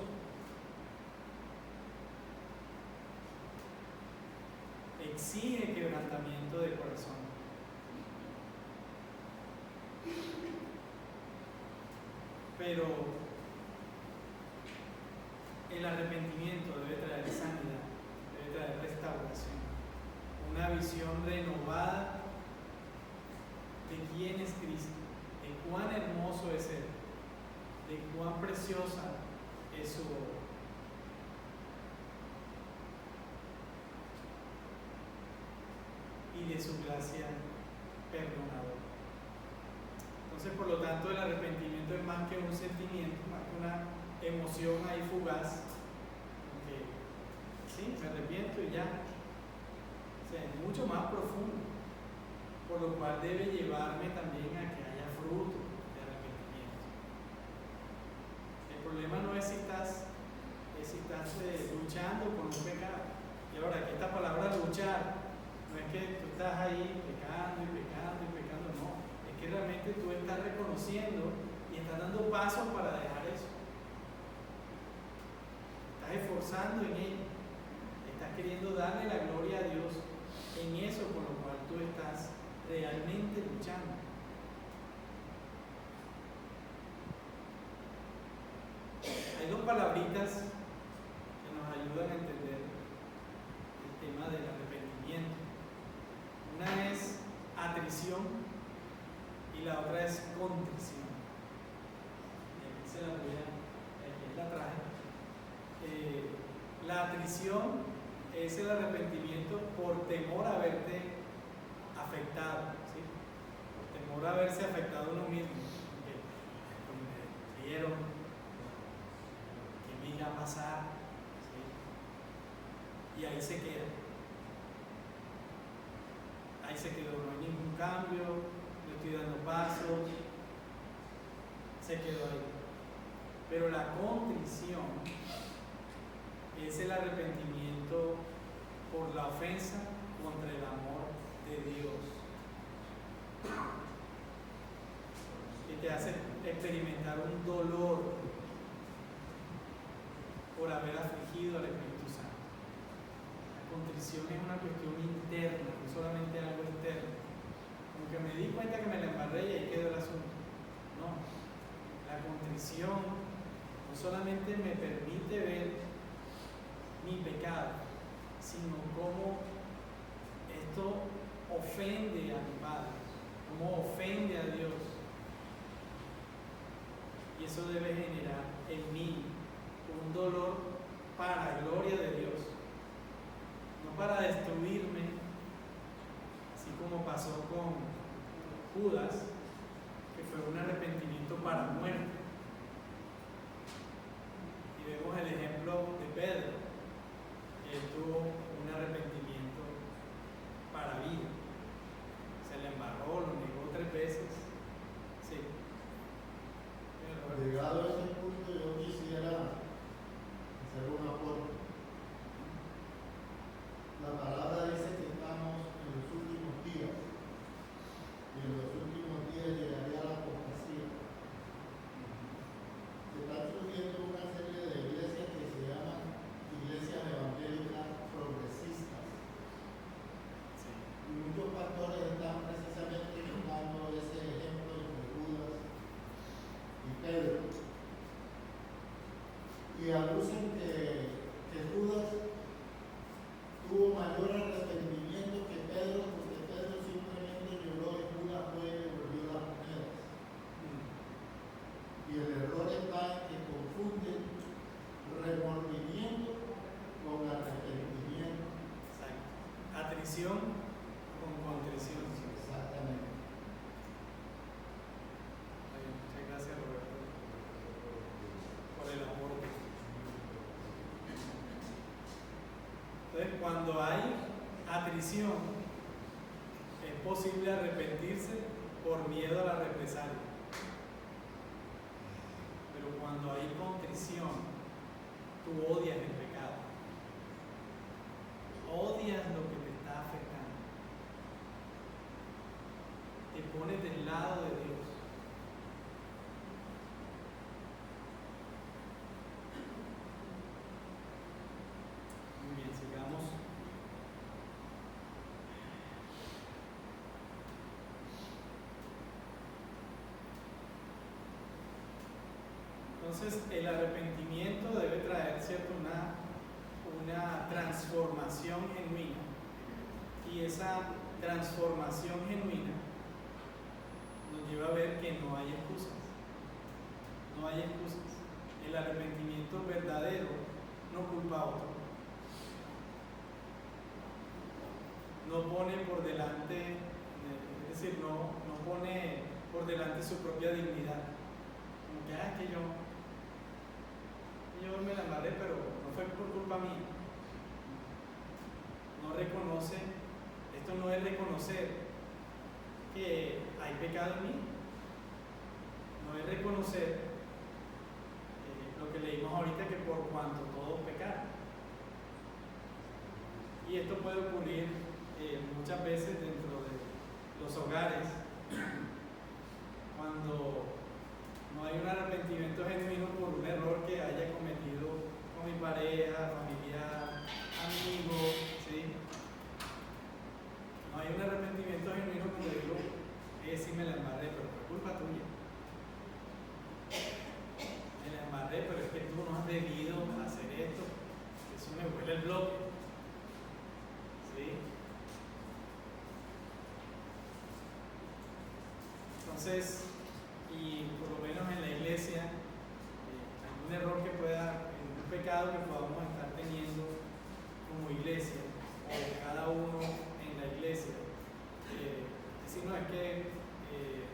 Exige quebrantamiento de corazón. Pero el arrepentimiento debe traer sanidad, debe traer restauración, una visión renovada de quién es Cristo, de cuán hermoso es Él, de cuán preciosa es su obra. Y de su gracia perdonadora. Entonces, por lo tanto, el arrepentimiento es más que un sentimiento, más que una emoción ahí fugaz, que sí, me arrepiento y ya. O sea, es mucho más profundo, por lo cual debe llevarme también a que haya fruto de arrepentimiento. El problema no es si estás luchando con un pecado. Y ahora, que esta palabra luchar no es que tú estás ahí pecando y pecando y pecando, no. Es que realmente tú estás reconociendo y estás dando pasos para dejar eso. Estás esforzando en ello. Estás queriendo darle la gloria a Dios en eso con lo cual tú estás realmente luchando. Hay dos palabritas que nos ayudan a entender el tema del arrepentimiento. Una es atrición y la otra es contrición. Y aquí se la voy aquí la traje. La atrición es el arrepentimiento por temor a verte afectado, ¿sí? Por temor a verse afectado uno mismo. Que me dieron, que me iba a pasar, ¿sí? Y ahí se queda. Ahí se quedó, no hay ningún cambio, no estoy dando pasos, se quedó ahí. Pero la contrición es el arrepentimiento por la ofensa contra el amor de Dios, que te hace experimentar un dolor por haber afligido al Espíritu Santo. La contrición es una cuestión interna, no solamente algo externo. Como que me di cuenta que me la embarré y ahí quedó el asunto. No, la contrición no solamente me permite ver mi pecado, sino cómo esto ofende a mi Padre, cómo ofende a Dios. Y eso debe generar en mí un dolor para gloria de Dios, no para destruirme, así como pasó con Judas, que fue un arrepentimiento para muerte. Y vemos el ejemplo de Pedro. Él tuvo un arrepentimiento para vida. Se le embarró, lo negó 3 veces. Sí. Llegado a ese punto, yo quisiera hacer un aporte. La palabra dice que estamos en los últimos días. Y en los últimos atrición con contrición. Exactamente. Muchas gracias, Roberto, por el aporte. Entonces, cuando hay atrición, es posible arrepentirse por miedo a la represalia. Pero cuando hay contrición, tú odias el pecado. Odias lo que te está afectando. Te pones del lado de Dios. Muy bien, sigamos. Entonces, el arrepentimiento debe traer, ¿cierto?, una transformación genuina. Y esa transformación genuina nos lleva a ver que no hay excusas. No hay excusas. El arrepentimiento verdadero no culpa a otro. No pone por delante, es decir, no pone por delante su propia dignidad. Como que, que yo me la embarré, pero no fue por culpa mía. No reconoce, esto no es reconocer que hay pecado en mí. No es reconocer lo que leímos ahorita, que por cuanto todos pecaron. Y esto puede ocurrir muchas veces dentro de los hogares, cuando no hay un arrepentimiento genuino por un error que haya cometido con mi pareja, familiar, amigo, ¿sí? No hay un arrepentimiento genuino cuando digo, sí me la embarré, pero fue culpa tuya. Me la embarré, pero es que tú no has debido hacer esto. Eso me huele el bloque. ¿Sí? Entonces, y por lo menos en la iglesia, algún error que pueda, un pecado que podamos estar teniendo como iglesia, o cada uno en la iglesia, decir, no, es que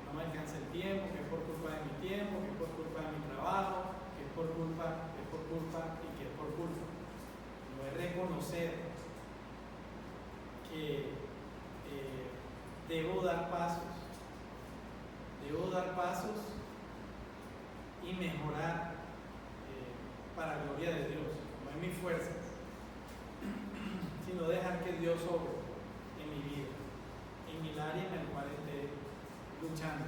no me alcanza el tiempo, que es por culpa de mi tiempo, que es por culpa de mi trabajo, que es por culpa y que es por culpa. No es reconocer que debo dar pasos y mejorar para gloria de Dios, no en mis fuerzas, sino dejar que Dios obre en mi vida, en el área en el cual esté luchando.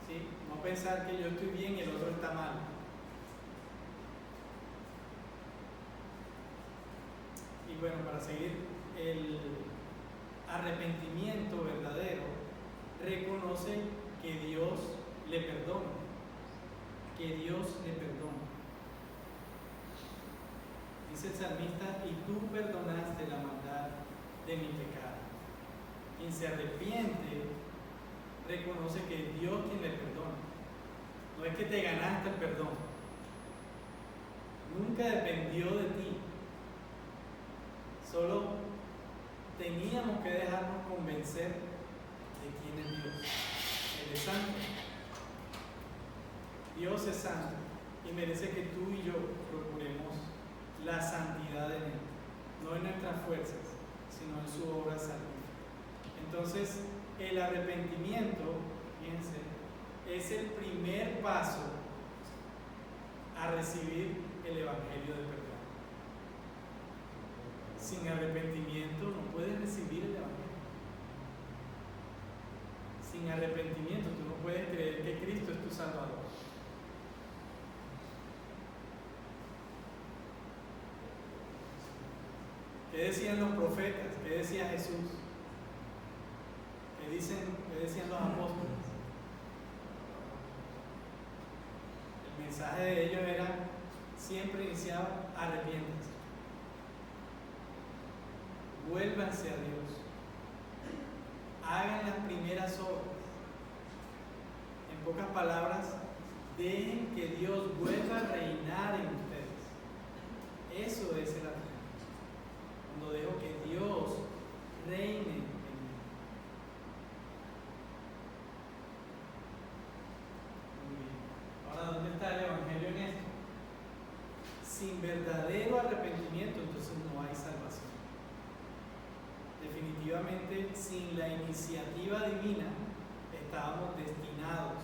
¿Sí? No pensar que yo estoy bien y el otro está mal. Y bueno, para seguir, el arrepentimiento verdadero reconoce que Dios le perdona. Que Dios le perdona. Dice el salmista, y tú perdonaste la maldad de mi pecado. Quien se arrepiente reconoce que es Dios quien le perdona. No es que te ganaste el perdón. Nunca dependió de ti. Solo teníamos que dejarnos convencer de quién es Dios. Él es santo. Dios es santo y merece que tú y yo procuremos la santidad en Él, no en nuestras fuerzas, sino en su obra salvífica. Entonces, el arrepentimiento, fíjense, es el primer paso a recibir el Evangelio de perdón. Sin arrepentimiento no puedes recibir el Evangelio. Sin arrepentimiento tú no puedes creer que Cristo es tu Salvador. ¿Qué decían los profetas? ¿Qué decía Jesús? ¿Qué decían los apóstoles? El mensaje de ellos era, siempre iniciaba, arrepiéntanse. Vuélvanse a Dios. Hagan las primeras obras. En pocas palabras, Dejen que Dios vuelva a reinar en ustedes. Eso es el arrepentimiento. Cuando dejo que Dios reine en mí. Muy bien. Ahora, ¿dónde está el Evangelio en esto? Sin verdadero arrepentimiento, entonces no hay salvación. Definitivamente, sin la iniciativa divina, estábamos destinados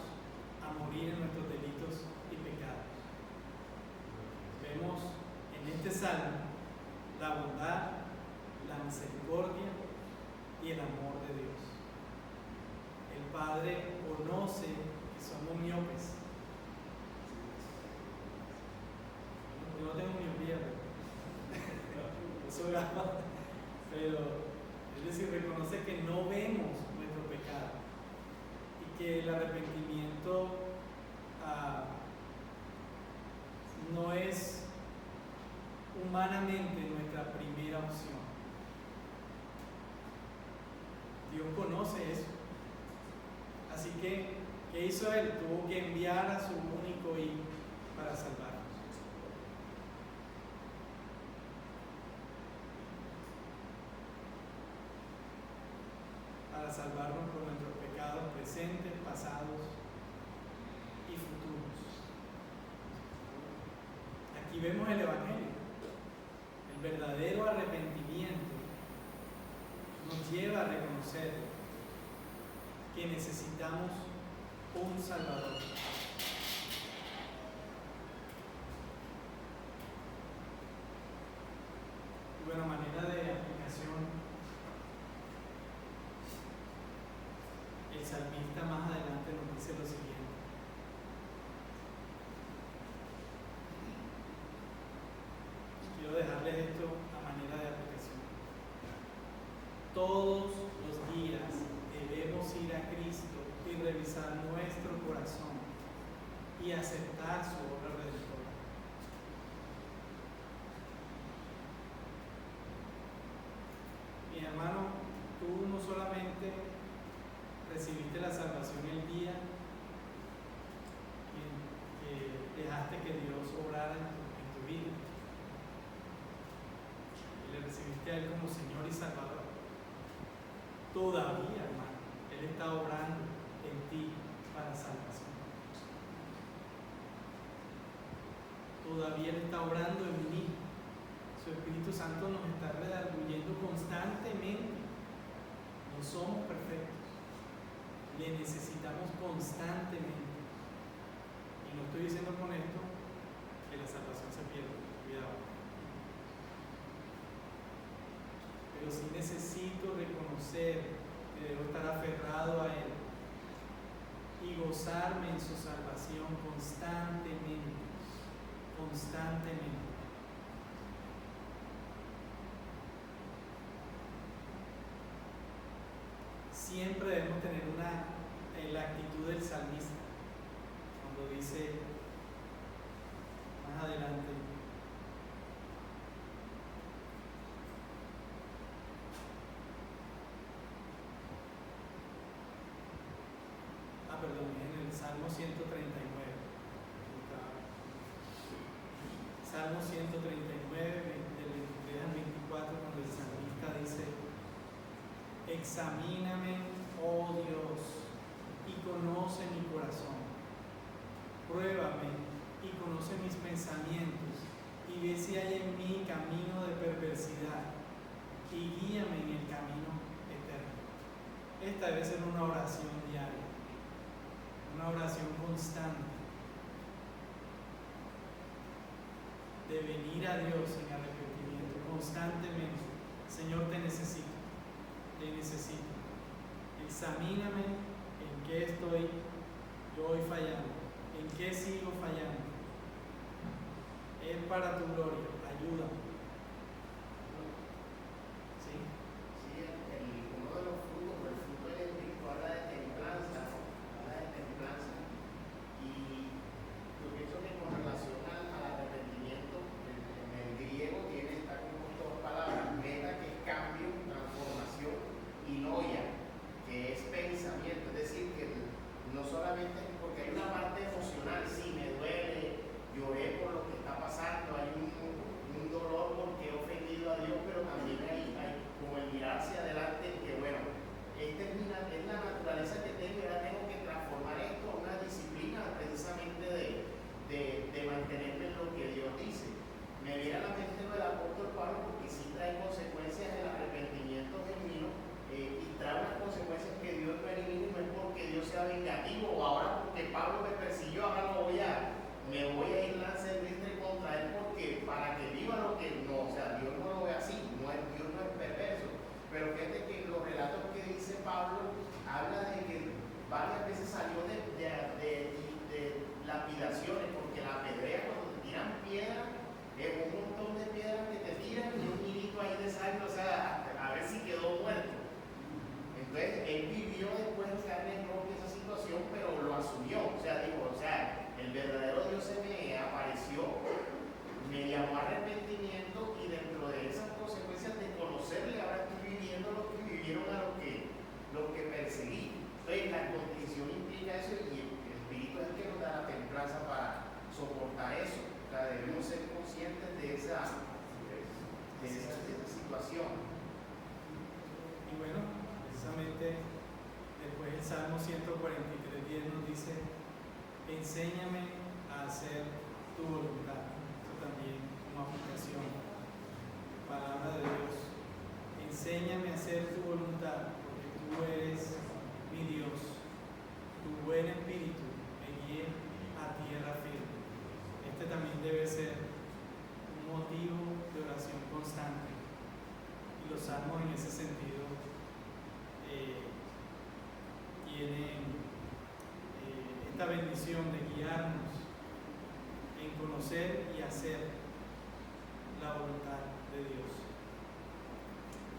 a morir en nuestros delitos y pecados. Vemos en este salmo la bondad, la misericordia y el amor de Dios. El Padre conoce que somos miopes. Yo no tengo miopía, soy gafas, pero es decir, reconoce que no vemos nuestro pecado y que el arrepentimiento no es humanamente nuestra primera opción. Dios conoce eso. Así que, ¿qué hizo Él? Tuvo que enviar a su único hijo para salvarnos. Para salvarnos por nuestros pecados presentes, pasados y futuros. Aquí vemos el Evangelio. El verdadero arrepentimiento nos lleva a reconocer que necesitamos un Salvador. Y bueno, manera de aplicación. El salmista más adelante nos dice lo siguiente: quiero dejarles esto a manera de aplicación. Todos los días debemos ir a Cristo y revisar nuestro corazón y aceptar su obra redentora. Mi hermano, tú no solamente recibiste la salvación el día que dejaste que Dios obrara en tu vida. Y le recibiste a Él como Señor y Salvador. Todavía, hermano, Él está obrando en ti para salvación. Todavía Él está obrando en mí. Su Espíritu Santo nos está redarguyendo constantemente. No somos perfectos. Le necesitamos constantemente. Y no estoy diciendo con esto que la salvación se pierda, cuidado. Pero sí necesito reconocer que debo estar aferrado a Él y gozarme en su salvación constantemente. Constantemente. Siempre debemos tener la actitud del salmista, cuando dice más adelante: en el Salmo 139. Salmo 139, del 23 al 24, cuando el salmista dice: examíname, oh Dios, y conoce mi corazón. Pruébame y conoce mis pensamientos, y ve si hay en mí camino de perversidad, y guíame en el camino eterno. Esta debe ser una oración diaria, una oración constante, de venir a Dios en arrepentimiento constantemente. Señor, te necesito. Te necesito. Examíname en qué estoy yo hoy fallando, en qué sigo fallando. Es para tu gloria, ayúdame. ¿Sí? Sí, uno de los frutos, el fruto del Espíritu habla de templanza, y yo pienso que con relación al arrepentimiento, en el griego está como dos palabras: meta, que es cambio, transformación, y noia, que es pensamiento. Es decir, que no solamente, porque hay una parte emocional, sí, debemos ser conscientes de esa situación. Y bueno, precisamente después el Salmo 143:10 nos dice: enséñame a hacer tu voluntad. Esto también como aplicación, palabra de Dios. Enséñame a hacer tu voluntad, porque tú eres mi Dios. Tu buen espíritu me guíe a tierra firme. Este también debe ser un motivo de oración constante. Y los salmos en ese sentido tienen esta bendición de guiarnos en conocer y hacer la voluntad de Dios.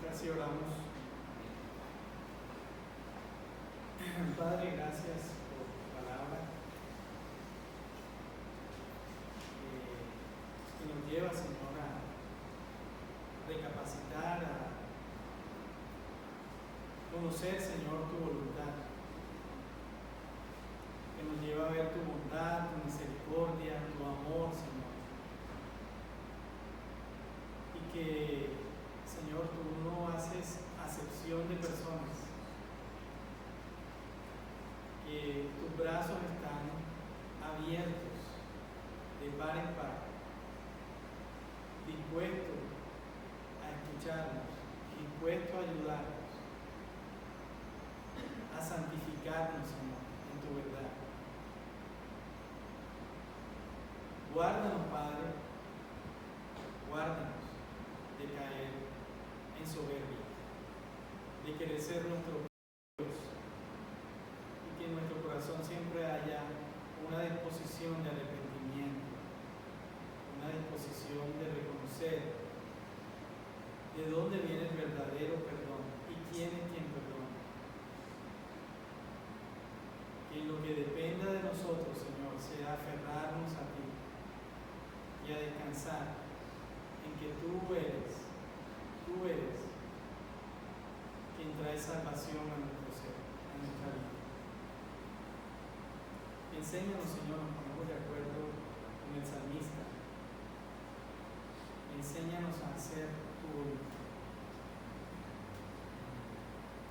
Casi oramos. Padre, gracias por tu palabra que nos lleva, Señor, a recapacitar, a conocer, Señor, tu voluntad, que nos lleva a ver tu bondad, tu misericordia, tu amor, Señor, y que, Señor, tú no haces acepción de personas, que tus brazos están abiertos de par en par, dispuestos a escucharnos, dispuestos a ayudarnos, a santificarnos, Señor, en tu verdad. Guárdanos, Padre, guárdanos de caer en soberbia, de querer ser nuestro Dios, y que en nuestro corazón siempre haya una disposición de arrepentimiento, una disposición de reconocer de dónde viene el verdadero perdón y quién es quien perdona. Que en lo que dependa de nosotros, Señor, sea aferrarnos a ti y a descansar en que tú eres quien trae salvación a nuestro ser, a nuestra vida. Enséñanos, Señor, nos ponemos de acuerdo con el salmista. Enséñanos a hacer tu voluntad.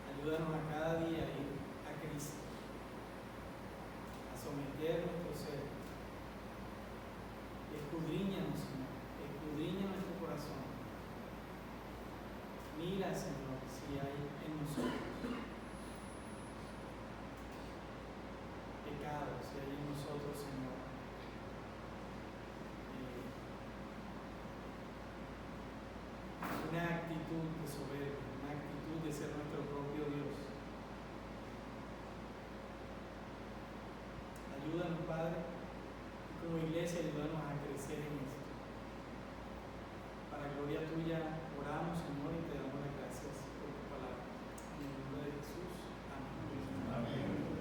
Ayúdanos a cada día a ir a Cristo, a someter nuestro ser. Escudriñanos, Señor, escudriña nuestro corazón. Mira, Señor, si hay en nosotros pecado, si hay en nosotros, Señor, una actitud de soberbia, una actitud de ser nuestro propio Dios. Ayúdanos, Padre, y como iglesia ayúdanos a crecer en esto. Para gloria tuya oramos, Señor, y te damos las gracias por tu palabra. En el nombre de Jesús. Amén. Amén.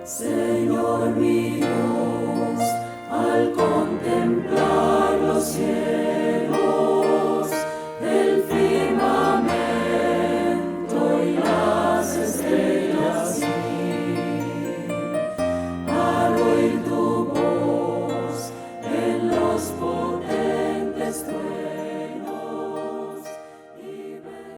Señor mi Dios, al contemplar los cielos,